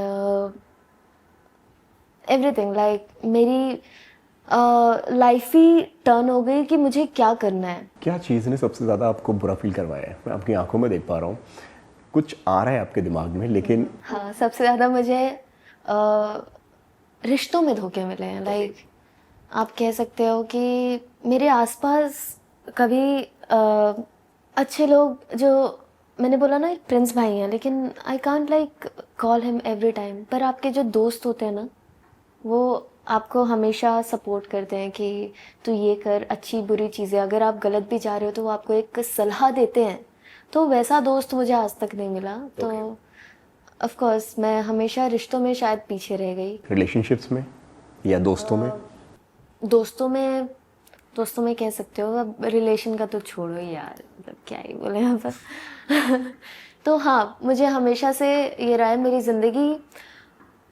एवरीथिंग लाइक मेरी लाइफ ही टर्न हो गई कि मुझे क्या करना है। क्या चीज़ ने सबसे ज़्यादा आपको बुरा फील करवाया है? मैं आपकी आंखों में देख पा रहा हूँ, कुछ आ रहा है आपके दिमाग में, लेकिन हाँ, सबसे ज़्यादा मुझे रिश्तों में धोखे मिले हैं। लाइक आप कह सकते हो कि मेरे आसपास कभी अच्छे लोग, जो मैंने बोला ना एक प्रिंस भाई हैं, लेकिन I can't like call him every time, पर आपके जो दोस्त होते हैं ना, वो आपको हमेशा सपोर्ट करते हैं कि तू ये कर, अच्छी बुरी चीज़ें, अगर आप गलत भी जा रहे हो तो वो आपको एक सलाह देते हैं। तो वैसा दोस्त मुझे आज तक नहीं मिला। तो ऑफ कोर्स मैं हमेशा रिश्तों में शायद पीछे रह गई। रिलेशनशिप्स में या दोस्तों में? दोस्तों में, दोस्तों में कह सकते हो। अब रिलेशन का तो छोड़ो ही यार, मतलब क्या ही बोले यहाँ पर। तो हाँ, मुझे हमेशा से ये रहा है, मेरी ज़िंदगी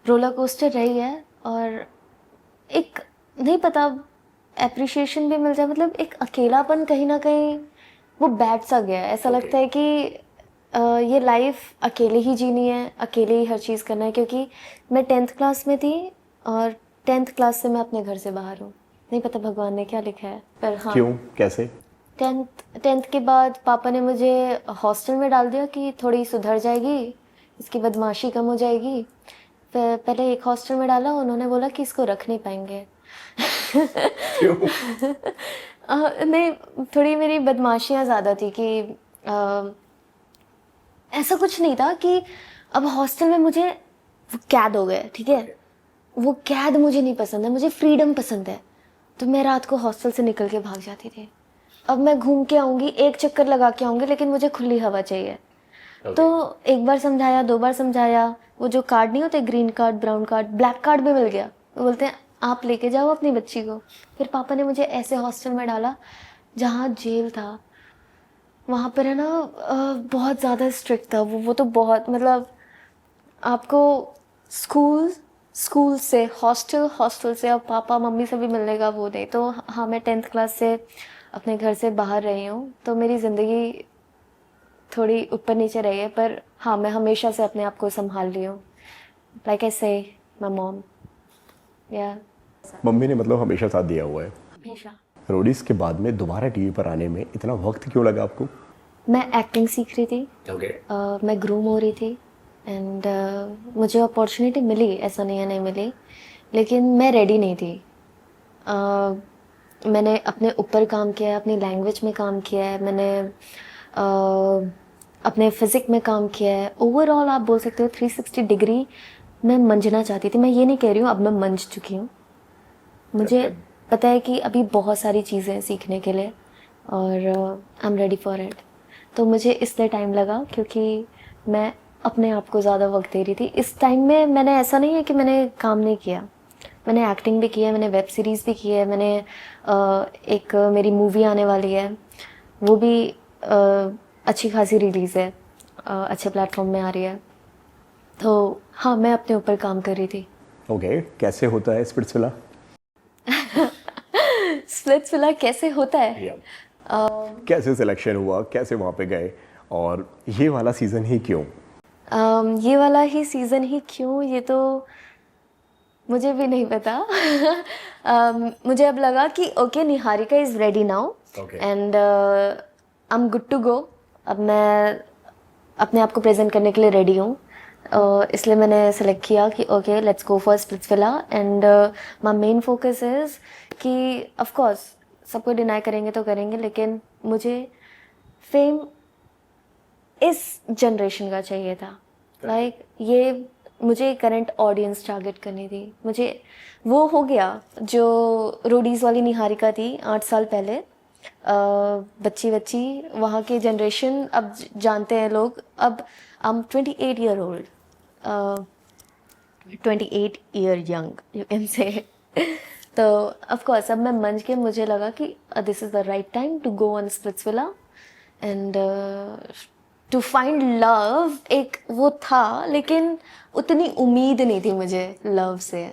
रोलर कोस्टर रही है, और एक नहीं पता एप्रिशिएशन भी मिल जाए, मतलब एक अकेलापन कहीं ना कहीं वो बैठ सा गया है। ऐसा लगता है कि ये लाइफ अकेले ही जीनी है, अकेले ही हर चीज़ करना है। क्योंकि मैं 10th क्लास में थी, और 10th क्लास से मैं अपने घर से बाहर हूँ। नहीं पता भगवान ने क्या लिखा है, पर हाँ। क्यों, कैसे? 10th के बाद पापा ने मुझे हॉस्टल में डाल दिया कि थोड़ी सुधर जाएगी, इसकी बदमाशी कम हो जाएगी। फिर पहले एक हॉस्टल में डाला, उन्होंने बोला कि इसको रख नहीं पाएंगे। क्यों? नहीं, थोड़ी मेरी बदमाशियाँ ज़्यादा थी कि ऐसा कुछ नहीं था कि अब हॉस्टल में मुझे वो कैद हो गए, ठीक है। वो कैद मुझे नहीं पसंद है, मुझे फ्रीडम पसंद है। तो मैं रात को हॉस्टल से निकल के भाग जाती थी। अब मैं घूम के आऊँगी, एक चक्कर लगा के आऊँगी, लेकिन मुझे खुली हवा चाहिए। तो एक बार समझाया, 2 बार समझाया, वो जो कार्ड नहीं होते, green card, brown card, black card भी मिल गया। वो बोलते हैं आप लेके जाओ अपनी बच्ची को। फिर पापा ने मुझे ऐसे हॉस्टल में डाला जहाँ जेल था। वहाँ पर है ना बहुत ज़्यादा स्ट्रिक्ट था वो तो बहुत, मतलब आपको स्कूल से हॉस्टल से, अब पापा मम्मी से भी मिलने का वो नहीं। तो हाँ, मैं 10th क्लास से अपने घर से बाहर रही हूँ, तो मेरी ज़िंदगी थोड़ी ऊपर नीचे रही है, पर हाँ, मैं हमेशा से अपने आप को संभाल रही हूँ। लाइक आई से माय मॉम, या मम्मी ने मतलब हमेशा साथ दिया हुआ है। हमेशा। रोडीज़ के बाद में दोबारा टीवी पर आने में इतना वक्त क्यों लगा आपको? मैं एक्टिंग सीख रही थी। ओके। मैं ग्रूम हो रही थी, एंड मुझे अपॉर्चुनिटी मिली, ऐसा नहीं है नहीं मिली, लेकिन मैं रेडी नहीं थी। मैंने अपने ऊपर काम किया है, अपनी लैंग्वेज में काम किया है, मैंने अपने फिज़िक में काम किया है। ओवरऑल आप बोल सकते हो 360 डिग्री मैं मंझना चाहती थी। मैं ये नहीं कह रही हूँ अब मैं मंझ चुकी हूँ, मुझे पता है कि अभी बहुत सारी चीज़ें सीखने के लिए, और I am ready for it. तो मुझे इसलिए टाइम लगा क्योंकि मैं अपने आप को ज़्यादा वक्त दे रही थी। इस टाइम में मैंने, ऐसा नहीं है कि मैंने काम नहीं किया, मैंने एक्टिंग भी की है, मैंने वेब सीरीज़ भी की है, मैंने एक मेरी मूवी आने वाली है, वो भी अच्छी खासी रिलीज़ है, अच्छे प्लेटफॉर्म में आ रही है। तो हाँ, मैं अपने ऊपर काम कर रही थी। ओके, कैसे होता है स्पिट्सविला? स्प्लिट्सविला कैसे होता है। कैसे सिलेक्शन हुआ, कैसे वहाँ पे गए, और ये वाला सीज़न ही क्यों? ये वाला ही सीज़न ही क्यों, ये तो मुझे भी नहीं पता। मुझे अब लगा कि okay Niharika is ready now and I am good to go. अब मैं अपने आप को प्रेजेंट करने के लिए रेडी हूँ। इसलिए मैंने सेलेक्ट किया कि okay let's go for Splitsvilla and my main focus is कि ऑफ कोर्स सबको डिनाई करेंगे तो करेंगे, लेकिन मुझे फेम इस जनरेशन का चाहिए था। लाइक ये मुझे करंट ऑडियंस टारगेट करनी थी। मुझे वो हो गया जो रोडीज़ वाली निहारिका थी 8 साल पहले। बच्ची वहाँ के जनरेशन अब जानते हैं लोग। अब I am 28 year old, 28 year young you can say. तो ऑफ कोर्स अब मैं मंच के मुझे लगा कि this is the right time to go on Splitsvilla and to find love. एक वो था, लेकिन उतनी उम्मीद नहीं थी मुझे लव से।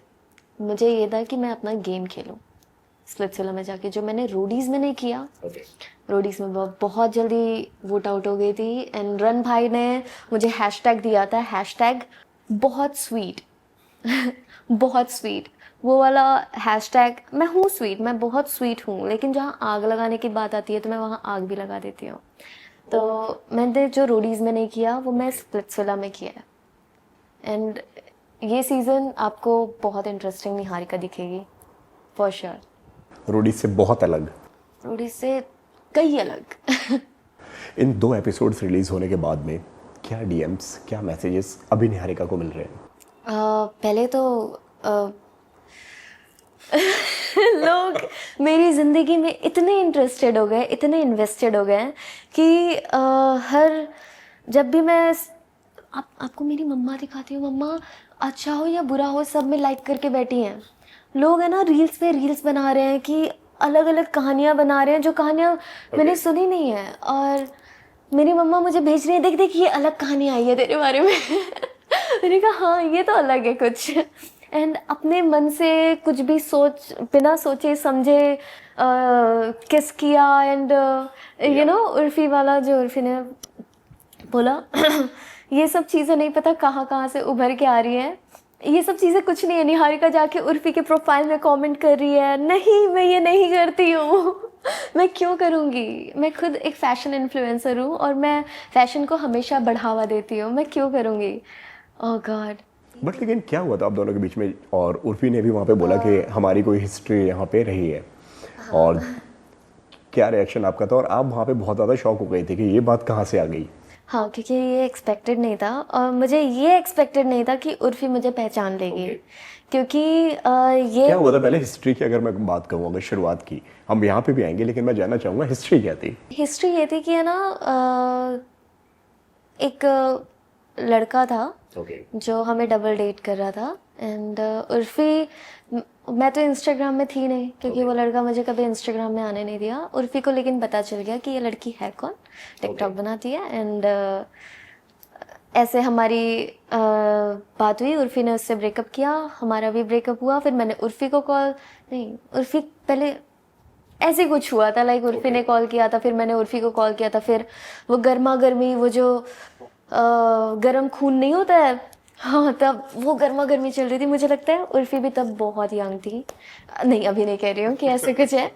मुझे ये था कि मैं अपना गेम खेलूं स्प्लिट्सविला में जाके, जो मैंने रोडीज़ में नहीं किया। रोडीज़ में बहुत जल्दी वोट आउट हो गई थी एंड रन भाई ने मुझे हैशटैग दिया था, हैशटैग बहुत स्वीट। बहुत स्वीट वो वाला हैशटैग। मैं हूँ स्वीट, मैं बहुत स्वीट हूँ, लेकिन जहाँ आग लगाने की बात आती है तो मैं वहाँ आग भी लगा देती हूँ। तो मैंने जो रोडीज़ में नहीं किया वो मैं स्प्लिट्सविला में किया है। एंड ये सीज़न आपको बहुत इंटरेस्टिंग निहारिका दिखेगी फॉर श्योर। रोडी से बहुत अलग, रोडीज़ से कई अलग। इन 2 एपिसोड्स रिलीज़ होने के बाद में क्या डीएम्स, क्या मैसेजेस अभी निहारिका को मिल रहे हैं? पहले तो लोग मेरी ज़िंदगी में इतने इंटरेस्टेड हो गए, इतने इन्वेस्टेड हो गए कि हर जब भी मैं आपको मेरी मम्मा दिखाती हूँ, मम्मा अच्छा हो या बुरा हो सब में लाइक करके बैठी हैं। लोग है ना रील्स पे रील्स बना रहे हैं कि अलग अलग कहानियाँ बना रहे हैं जो कहानियाँ मैंने सुनी नहीं है, और मेरी मम्मा मुझे भेज रही है देख देख ये अलग कहानी आई है तेरे बारे में। मैंने कहा हाँ ये तो अलग है कुछ। एंड अपने मन से कुछ भी सोच बिना सोचे समझे किस किया। एंड यू नो उर्फी वाला जो उर्फी ने बोला ये सब चीज़ें नहीं पता कहाँ से उभर के आ रही हैं। ये सब चीज़ें कुछ नहीं है। निहारिका जाके उर्फी के प्रोफाइल में कमेंट कर रही है, नहीं मैं ये नहीं करती हूँ। मैं क्यों करूँगी? मैं खुद एक फ़ैशन इन्फ्लुएंसर हूँ और मैं फ़ैशन को हमेशा बढ़ावा देती हूँ, मैं क्यों करूँगी? ओह गॉड। बट लेकिन क्या हुआ था आप दोनों के बीच में? और उर्फी ने भी वहाँ पे बोला कि हमारी कोई हिस्ट्री यहाँ पे रही है, और क्या रिएक्शन आपका था? और आप वहाँ पे बहुत ज़्यादा शॉक हो गए थे कि ये बात कहाँ से आ गई? हाँ, क्योंकि ये एक्सपेक्टेड नहीं था और मुझे ये एक्सपेक्टेड नहीं था कि उर्फी मुझे पहचान लेगी। क्योंकि ये क्या हुआ था पहले हिस्ट्री की अगर मैं बात करूँ, अगर शुरुआत की, हम यहाँ पे भी आएंगे, लेकिन मैं जानना चाहूँगा हिस्ट्री क्या थी? हिस्ट्री ये थी कि है ना एक लड़का था जो हमें डबल डेट कर रहा था। एंड उर्फी, मैं तो इंस्टाग्राम में थी नहीं क्योंकि वो लड़का मुझे कभी इंस्टाग्राम में आने नहीं दिया। उर्फी को लेकिन पता चल गया कि ये लड़की है कौन, टिकटॉक बनाती है। एंड ऐसे हमारी बात हुई, उर्फी ने उससे ब्रेकअप किया, हमारा भी ब्रेकअप हुआ। फिर मैंने उर्फी को कॉल, नहीं उर्फी पहले ऐसे कुछ हुआ था, लाइक उर्फी ने कॉल किया था, फिर मैंने उर्फी को कॉल किया था। फिर वो गर्मा गर्मी, वो जो गर्म खून नहीं होता है, हाँ तब वो गर्मा गर्मी चल रही थी। मुझे लगता है उर्फी भी तब बहुत यंग थी। नहीं अभी नहीं कह रही हूँ कि ऐसे कुछ है।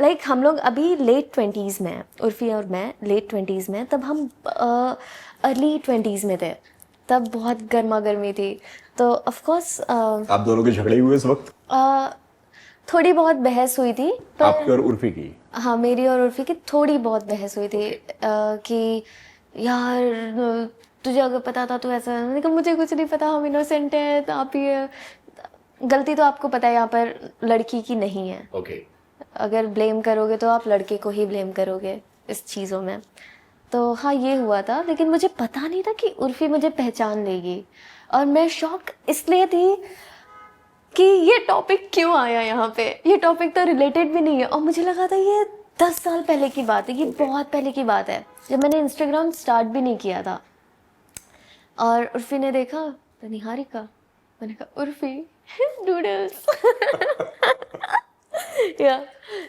लाइक हम लोग अभी लेट 20s में हैं, उर्फी और मैं लेट 20s में, तब हम अर्ली 20s में थे, तब बहुत गर्मा गर्मी थी। तो ऑफकोर्स आप दोनों के झगड़े हुए उस वक्त? थोड़ी बहुत बहस हुई थी, पर आपकी और उर्फी की? हाँ मेरी और उर्फी की थोड़ी बहुत बहस हुई थी। कि यार तुझे अगर पता था तो ऐसा। मैंने कहा मुझे कुछ नहीं पता, हम इनोसेंट हैं, तो आप ये गलती तो आपको पता है यहाँ पर लड़की की नहीं है। अगर ब्लेम करोगे तो आप लड़के को ही ब्लेम करोगे इस चीज़ों में। तो हाँ ये हुआ था, लेकिन मुझे पता नहीं था कि उर्फी मुझे पहचान लेगी। और मैं शॉक इसलिए थी कि ये टॉपिक क्यों आया यहाँ पे, ये टॉपिक तो रिलेटेड भी नहीं है। और मुझे लगा था ये 10 साल पहले की बात है, ये बहुत पहले की बात है, जब मैंने इंस्टाग्राम स्टार्ट भी नहीं किया था। और उर्फी ने देखा तो निहारिका, मैंने कहा उर्फी नूडल्स। या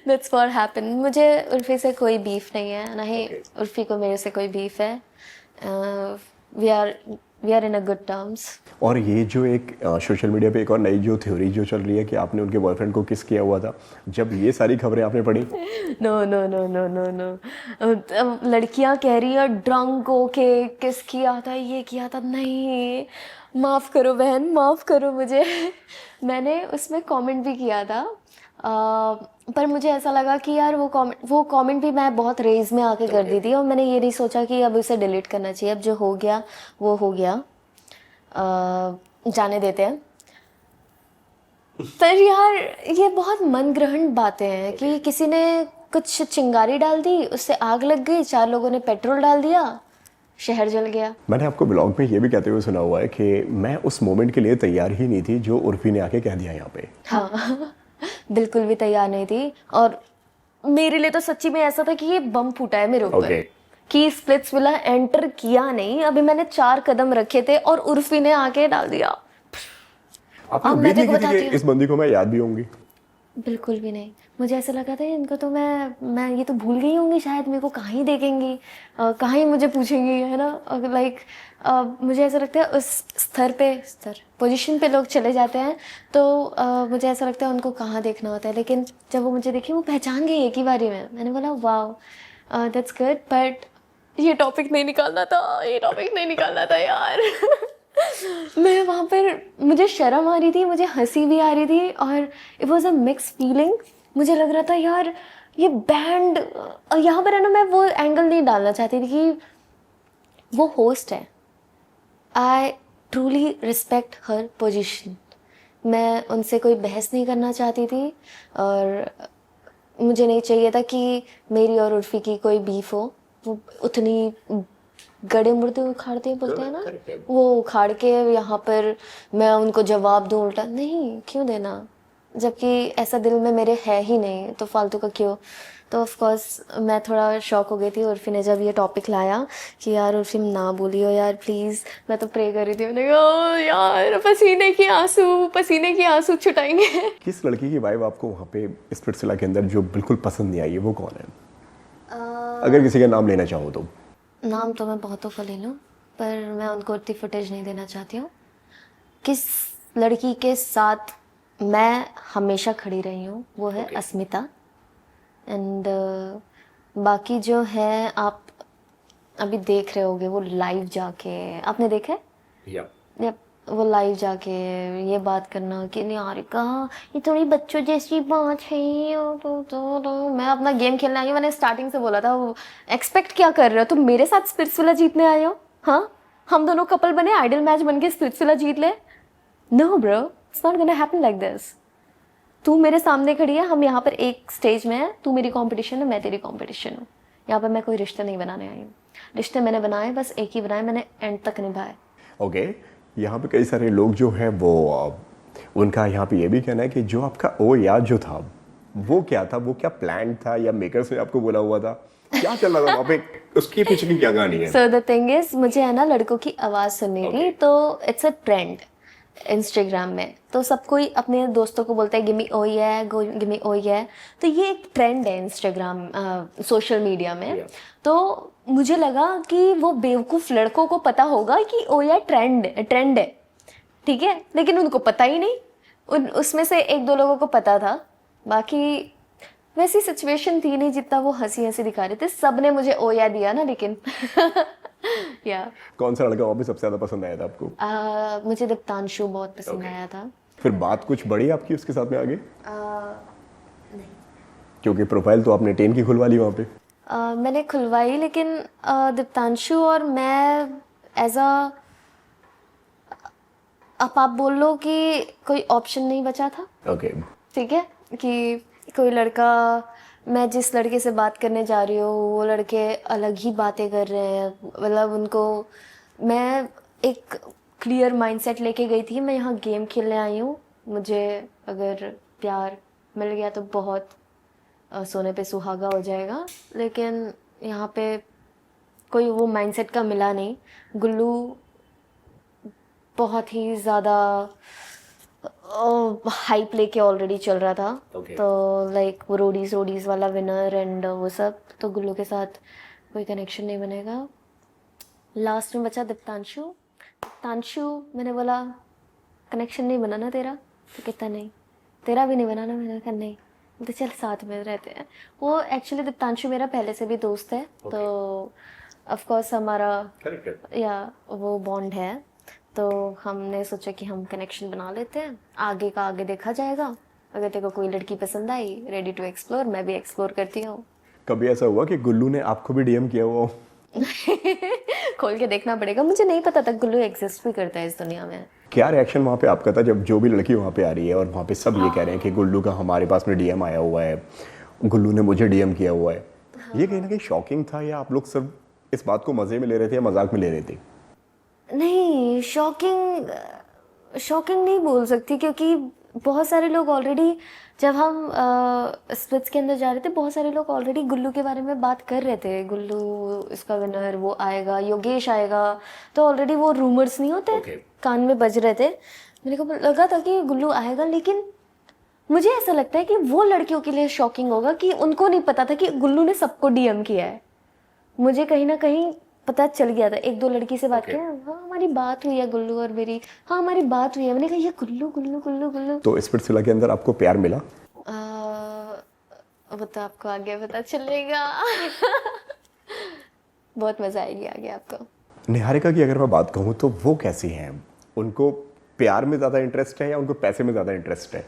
दैट्स व्हाट हैपेंड। मुझे उर्फी से कोई बीफ नहीं है, ना ही उर्फी को मेरे से कोई बीफ है। We are in a good terms. और ये जो एक सोशल मीडिया पे एक और नई जो थ्योरी जो चल रही है कि आपने उनके बॉयफ्रेंड को किस किया हुआ था, जब ये सारी खबरें आपने पढ़ी? No no no no no no, लड़कियां कह रही हैं ड्रंक होके किस किया था, ये किया था। नहीं, माफ़ करो बहन, माफ़ करो मुझे। मैंने उसमें कमेंट भी किया था, पर मुझे ऐसा लगा कि यार वो कमेंट भी मैं बहुत रेज में आके कर दी थी, और मैंने ये नहीं सोचा कि अब उसे डिलीट करना चाहिए। अब जो हो गया वो हो गया, जाने देते हैं। पर यार ये बहुत मन ग्रहण बातें हैं कि किसी ने कुछ चिंगारी डाल दी, उससे आग लग गई, 4 लोगों ने पेट्रोल डाल दिया, शहर जल गया। मैंने आपको ब्लॉग में ये भी कहते हुए सुना हुआ है कि मैं उस मोमेंट के लिए तैयार ही नहीं थी जो उर्फी ने आके कह दिया यहाँ पे। हाँ बिल्कुल भी तैयार नहीं थी, और मेरे लिए तो सच्ची में ऐसा था कि ये बम फूटा है मेरे ऊपर। Okay. कि स्प्लिट्स विला एंटर किया नहीं, अभी मैंने 4 कदम रखे थे और उर्फी ने आके डाल दिया। आपने अब मैं उम्मीद नहीं तेको की थी बताती कि हूँ, इस बंदी को मैं याद भी होंगी? बिल्कुल भी नहीं। मुझे ऐसा लगा था इनको तो मैं ये तो भूल गई होंगी शायद, मेरे को कहाँ ही देखेंगी, कहाँ ही मुझे पूछेंगी, है ना। लाइक मुझे ऐसा लगता है उस स्तर पोजीशन पे लोग चले जाते हैं, तो मुझे ऐसा लगता है उनको कहाँ देखना होता है। लेकिन जब वो मुझे देखे, वो पहचान गई एक ही बारी में। मैंने बोला वाह, दैट्स गुड, बट ये टॉपिक नहीं निकालना था, ये टॉपिक नहीं निकालना था यार। मैं वहाँ पर, मुझे शर्म आ रही थी, मुझे हंसी भी आ रही थी, और it was a mix feeling. मुझे लग रहा था यार ये बैंड, यहाँ पर है ना, मैं वो एंगल नहीं डालना चाहती थी कि वो होस्ट है। I truly respect her position. मैं उनसे कोई बहस नहीं करना चाहती थी, और मुझे नहीं चाहिए था कि मेरी और उर्फी की कोई बीफ हो। वो उतनी गड़े मुर्दे उखाड़ते हैं, बोलते हैं ना, वो उखाड़ के यहाँ पर मैं उनको जवाब दूँ उल्टा, नहीं, क्यों देना, जबकि ऐसा दिल में मेरे है ही नहीं, तो फालतू का क्यों। तो ऑफ कोर्स मैं थोड़ा शॉक हो गई थी उर्फी ने जब ये टॉपिक लाया कि यार उर्फी ना बोलियो यार प्लीज़। मैं तो प्रे कर रही थी, मैंने कहा "ओ यार, पसीने के आंसू छुटाएंगे"। किस लड़की की वाइब आपको वहाँ पे स्पिट्सविला के अंदर जो बिल्कुल पसंद नहीं आई, वो कौन है? अगर किसी का नाम लेना चाहो तो। नाम तो मैं बहुतों का ले लूँ, पर मैं उनको इतनी फुटेज नहीं देना चाहती हूँ। किस लड़की के साथ मैं हमेशा खड़ी रही हूँ वो है अस्मिता, एंड बाकी जो है आप अभी देख रहे होगे वो लाइव जाके, आपने देखा है? Yep, वो लाइव जाके ये बात करना कि निहारिका ये थोड़ी बच्चों जैसी बात है, तो मैं अपना गेम खेलने आई हूँ। मैंने स्टार्टिंग से बोला था, वो एक्सपेक्ट क्या कर रहे हो तुम, मेरे साथ स्पिट्सविला जीतने आए हो? हाँ, हम दोनों कपल बने, आइडल मैच बन के स्पिट्सविला जीत ले? No bro, it's not gonna happen like this. तू मेरे सामने खड़ी है, हम यहाँ पर एक स्टेज में है, तू मेरी कंपटीशन है, मैं तेरी कंपटीशन हूँ। यहाँ पर मैं कोई रिश्ते नहीं बनाने आई हूँ। रिश्ते मैंने बनाए, बस एक ही बनाए, मैंने एंड तक निभाए। ओके, यहाँ पे कई सारे लोग जो हैं वो उनका यहाँ पे ये भी कहना है कि जो आपका ओ याद जो था वो क्या था, वो क्या प्लान था या मेकर्स ने आपको बोला हुआ था, क्या चल रहा था वहाँ पे, उसकी पीछे की क्या कहानी है? सो द थिंग इज, मुझे है ना लड़कों की आवाज़ सुननी थी, तो इट्स अ ट्रेंड इंस्टाग्राम में, तो सब कोई अपने दोस्तों को बोलता है गिमी ओ ये, गिमी ओ ये। तो ये एक ट्रेंड है इंस्टाग्राम सोशल मीडिया में। तो मुझे लगा कि वो बेवकूफ़ लड़कों को पता होगा कि ओ ये ट्रेंड है, ठीक है, लेकिन उनको पता ही नहीं। उसमें से 1-2 लोगों को पता था, बाकी वैसी सिचुएशन थी नहीं जितना वो हंसी हंसी दिखा रहे थे। सब ने मुझे ओया दिया ना, लेकिन या कौन सा लड़का वहाँ पे सबसे ज़्यादा पसंद आया था आपको? मुझे दीप्तांशु बहुत पसंद आया था। फिर बात कुछ बढ़ी आपकी उसके साथ में आगे? नहीं, क्योंकि प्रोफाइल तो आपने 10 की खुलवा ली वहाँ पे। मैंने खुलवाई, लेकिन दीप्तांशु और मैं एज अ, अब आप बोल लो कि कोई ऑप्शन नहीं बचा था। ओके, ठीक है, कि कोई लड़का, मैं जिस लड़के से बात करने जा रही हूँ वो लड़के अलग ही बातें कर रहे हैं, मतलब उनको, मैं एक क्लियर माइंडसेट लेके गई थी, मैं यहाँ गेम खेलने आई हूँ, मुझे अगर प्यार मिल गया तो बहुत सोने पे सुहागा हो जाएगा, लेकिन यहाँ पे कोई वो माइंडसेट का मिला नहीं। गुल्लू बहुत ही ज़्यादा हाइप लेके ऑलरेडी चल रहा था। Okay. तो लाइक वो रोडीज वाला विनर एंड वो सब, तो गुल्लू के साथ कोई कनेक्शन नहीं बनेगा। लास्ट में बचा दीप्तांशु। मैंने बोला कनेक्शन नहीं बना ना तेरा, तो कहता नहीं, तेरा भी नहीं बना ना। मैंने कहा नहीं, तो चल साथ में रहते हैं। वो एक्चुअली दीप्तांशु मेरा पहले से भी दोस्त है, तो ऑफ कोर्स हमारा या वो बॉन्ड है, तो हमने सोचा कि हम कनेक्शन बना लेते हैं। आगे का आगे देखा जाएगा। अगर तेरे को कोई लड़की पसंद आई, रेडी टू एक्सप्लोर, मैं भी एक्सप्लोर करती हूँ। कभी ऐसा हुआ कि गुल्लू ने आपको भी डीएम किया हुआ हो? खोल के देखना पड़ेगा, मुझे नहीं पता था गुल्लू एग्जिस्ट भी करता है इस दुनिया में। क्या रिएक्शन वहाँ पे आपका था जब जो भी लड़की वहाँ पे आ रही है और वहाँ पे सब ये कह रहे हैं कि गुल्लू का हमारे पास में डीएम आया हुआ है, गुल्लू ने मुझे डीएम किया हुआ है? ये कहीं ना कहीं शॉकिंग था, या आप लोग सब इस बात को मजे में ले रहे थे या मजाक में ले रहे थे? नहीं, शॉकिंग नहीं बोल सकती, क्योंकि बहुत सारे लोग ऑलरेडी, जब हम स्प्लिट्स के अंदर जा रहे थे, बहुत सारे लोग ऑलरेडी गुल्लू के बारे में बात कर रहे थे। गुल्लू इसका विनर, वो आएगा, योगेश आएगा, तो ऑलरेडी वो रूमर्स नहीं होते कान में बज रहे थे। मेरे को लगा था कि गुल्लू आएगा, लेकिन मुझे ऐसा लगता है कि वो लड़कियों के लिए शॉकिंग होगा कि उनको नहीं पता था कि गुल्लू ने सबको डीएम किया है। मुझे कहीं ना कहीं पता चल गया था, एक दो लड़की से बात किया, हाँ हमारी बात हुई है गुल्लू और मेरी, हाँ हमारी बात हुई है। मैंने कहा ये गुल्लू गुल्लू गुल्लू गुल्लू। तो स्पिट्सविला के अंदर आपको प्यार मिला? वो तो आपको आगे पता चलेगा। बहुत मजा आएगी आगे आपको। निहारिका की अगर मैं बात कहूँ तो वो कैसी हैं? उनको प्यार में ज़्यादा इंटरेस्ट है या उनको पैसे में ज़्यादा इंटरेस्ट है?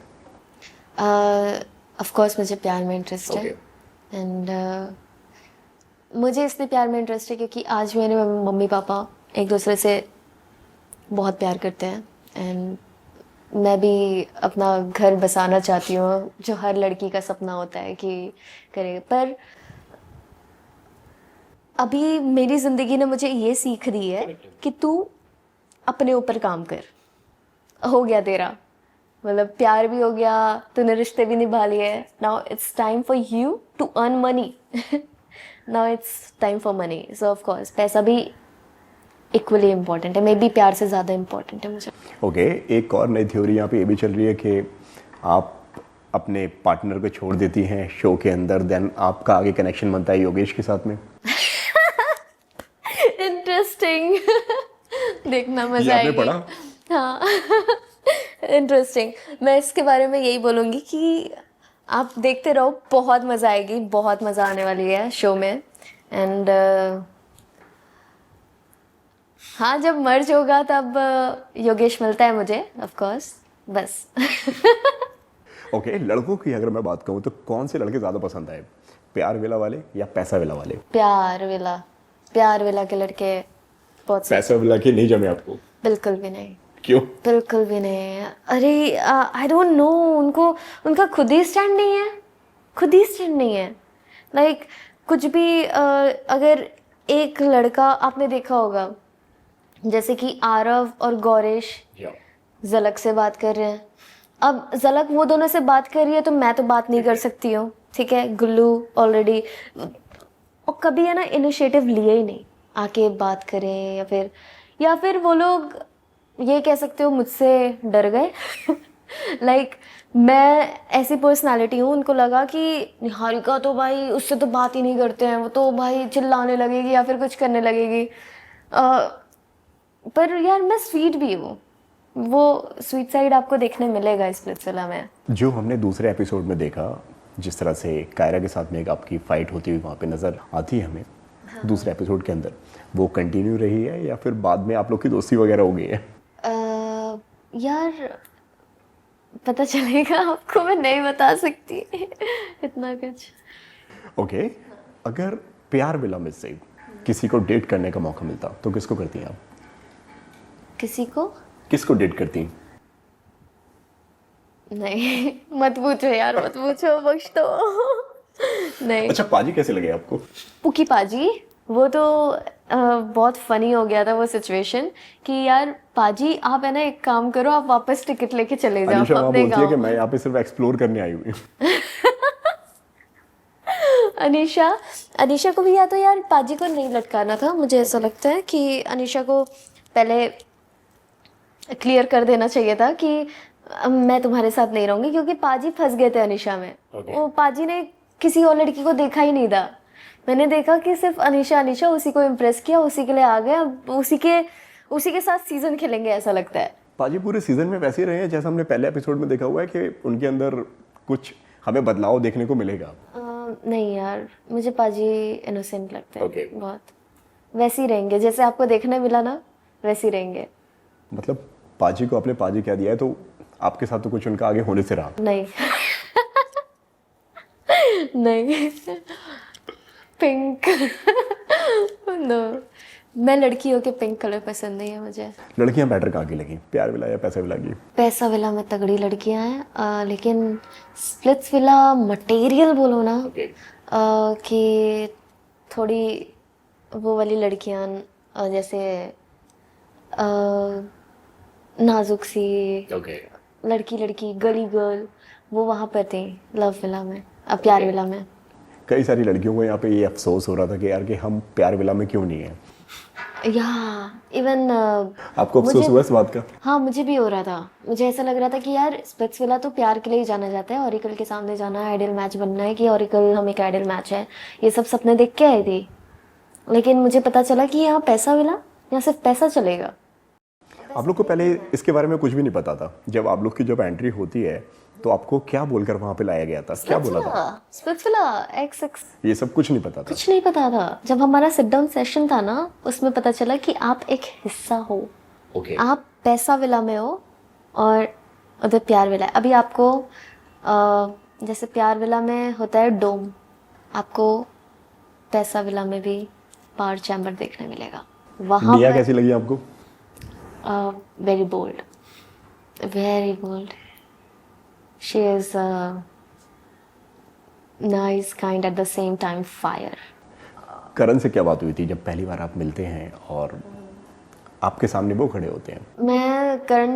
ऑफ कोर्स मुझे प्यार में इंटरेस्ट है, एंड मुझे इसलिए प्यार में इंटरेस्ट है क्योंकि आज मेरे मम्मी पापा एक दूसरे से बहुत प्यार करते हैं, एंड मैं भी अपना घर बसाना चाहती हूँ, जो हर लड़की का सपना होता है कि करे। पर अभी मेरी ज़िंदगी ने मुझे ये सीख दी है कि तू अपने ऊपर काम कर। हो गया तेरा, मतलब प्यार भी हो गया, तूने रिश्ते भी निभा लिए, now it's time for you to earn money. Now it's time for money, so of course पैसा भी इक्वली इम्पॉर्टेंट है, मे बी प्यार से ज़्यादा इम्पॉर्टेंट है मुझे। ओके, एक और नई थ्योरी यहाँ पे ये भी चल रही है कि आप अपने पार्टनर को छोड़ देती हैं शो के अंदर, देन आपका आगे कनेक्शन बनता है योगेश के साथ में। इंटरेस्टिंग। देखना मजा आपने आएगी। पढ़ा? हाँ। इंटरेस्टिंग। मैं इसके बारे में यही बोलूँगी कि आप देखते रहो, बहुत मज़ा आएगी, बहुत मज़ा आने वाली है शो में। एंड हाँ, जब मर्ज होगा तब योगेश मिलता है मुझे, ऑफ कोर्स, बस। ओके, लड़कों की अगर मैं बात कहूँ तो कौन से लड़के ज़्यादा पसंद आए, प्यार विला वाले या पैसा विला वाले? प्यार विला के लड़के बहुत पैसा विला के नहीं जमे आपको? बिल्कुल भी नहीं। क्यों? बिल्कुल भी नहीं। अरे आई डोंट नो, उनका खुद ही स्टैंड नहीं है। लाइक कुछ भी अगर एक लड़का, आपने देखा होगा जैसे कि आरव और गौरेश झलक से बात कर रहे हैं, अब झलक वो दोनों से बात कर रही है तो मैं तो बात नहीं कर सकती हूँ, ठीक है। गुल्लू ऑलरेडी, और कभी है ना इनिशिएटिव लिए ही नहीं आके बात करें, या फिर वो लोग ये कह सकते हो मुझसे डर गए। लाइक मैं ऐसी पर्सनालिटी हूँ, उनको लगा कि निहारिका तो भाई उससे तो बात ही नहीं करते हैं, वो तो भाई चिल्लाने लगेगी या फिर कुछ करने लगेगी। पर यार मैं स्वीट भी हूँ, वो स्वीट साइड आपको देखने मिलेगा इस स्प्लिट्सविला में। जो हमने दूसरे एपिसोड में देखा, जिस तरह से कायरा के साथ में एक आपकी फाइट होती हुई वहाँ पे नज़र आती है हमें, हाँ। दूसरे एपिसोड के अंदर वो कंटिन्यू रही है या फिर बाद में आप लोग की दोस्ती वगैरह हो गई है? यार पता चलेगा आपको, मैं नहीं बता सकती इतना कुछ। ओके, अगर प्यार विला में से किसी को डेट करने का मौका मिलता तो किसको करती हैं आप? किसको डेट करती हैं? नहीं, मत पूछो यार, मत पूछो, बख्श दो। नहीं। अच्छा, पाजी कैसे लगे आपको? पुकी पाजी, वो तो बहुत फनी हो गया था वो सिचुएशन कि यार पाजी आप है ना एक काम करो, आप वापस टिकट लेके चले जाओ अपने गाँव। बोलती है कि मैं यहाँ पे सिर्फ एक्सप्लोर करने आई हुई हूँ। अनीशा को भी या तो यार पाजी को नहीं लटकाना था, मुझे ऐसा लगता है कि अनीशा को पहले क्लियर कर देना चाहिए था कि मैं तुम्हारे साथ नहीं रहूंगी, क्योंकि पाजी फंस गए थे अनीशा में। Okay. वो पाजी ने किसी और लड़की को देखा ही नहीं था। मैंने देखा कि सिर्फ अनीशा अनीशा, उसी को इम्प्रेस किया, उसी के लिए आ गए, अब उसी के साथ सीजन खेलेंगे ऐसा लगता है। पाजी पूरे सीजन में वैसे ही रहे हैं जैसा हमने पहले एपिसोड में देखा हुआ है, कि उनके अंदर कुछ हमें बदलाव देखने को मिलेगा? नहीं यार, मुझे पाजी इनोसेंट लगते हैं। Okay. बहुत वैसे ही रहेंगे, जैसे आपको देखने मिला ना वैसे ही रहेंगे। मतलब पाजी को आपने पाजी कह दिया है, तो आपके साथ तो कुछ उनका आगे होने से रहा? नहीं नहीं, पिंक नो, मैं लड़की हो के पिंक कलर पसंद नहीं है मुझे। लड़कियां बेटर कहाँ की लगी, प्यार विला या पैसा विला की? पैसा विला में तगड़ी लड़कियां हैं, लेकिन स्प्लिट्स विला मटेरियल बोलो ना, कि थोड़ी वो वाली लड़कियां, जैसे नाजुक सी लड़की गली गर्ल, वो वहाँ पर थी लव विला में, प्यार विला में। कई सारी लड़कियों को यहाँ पे ये अफसोस हो रहा था कि यार कि हम प्यार विला में क्यों नहीं है। या इवन आपको अफसोस हुआ इस बात का? हाँ, मुझे भी हो रहा था। मुझे ऐसा लग रहा था कि यार स्प्लिट्स विला तो प्यार के लिए ही जाना जाता है, ओरेकल के सामने जाना है, आइडियल मैच बनना है कि ओरेकल हम एक आइडियल मैच है, ये सब सपने देख के आई थी। लेकिन मुझे पता चला कि यहाँ पैसा विला, यहाँ सिर्फ पैसा चलेगा। आप लोग को पहले इसके बारे में कुछ भी नहीं पता था? जब आप लोग की जब एंट्री होती है तो आपको क्या बोलकर वहाँ पे लाया गया था, क्या बोला था? स्प्लिट्स विला XX ये सब कुछ नहीं पता था? कुछ नहीं पता था। जब हमारा सिट डाउन सेशन था ना, उसमें पता चला कि आप एक हिस्सा हो। आप पैसा विला में हो और उधर प्यार विला है। अभी आपको जैसे प्यार विला में होता है डोम, आपको पैसा विला में भी पावर चैम्बर देखने मिलेगा। वहाँ निया कैसी लगी आपको? Very bold, very bold. She is nice, kind, at the same time fire. Karan से क्या बात हुई थी जब पहली बार आप मिलते हैं और आपके सामने वो खड़े होते हैं? मैं करण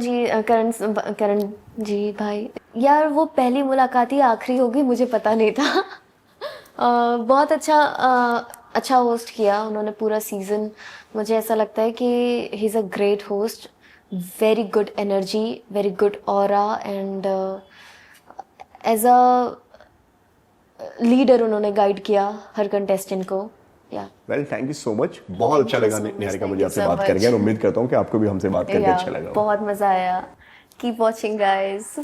जी भाई, यार वो पहली मुलाकात ही आखिरी होगी मुझे पता नहीं था। बहुत अच्छा होस्ट किया उन्होंने पूरा सीजन। मुझे ऐसा लगता है कि he is a great host, very good energy, very good aura, and as a leader उन्होंने गाइड किया हर कंटेस्टेंट को। Yeah well, thank you so much. बहुत अच्छा लगा निहारिका मुझे आपसे बात करके, और उम्मीद करता हूँ कि आपको भी हमसे बात करके अच्छा लगा। बहुत मज़ा आया। Keep watching guys.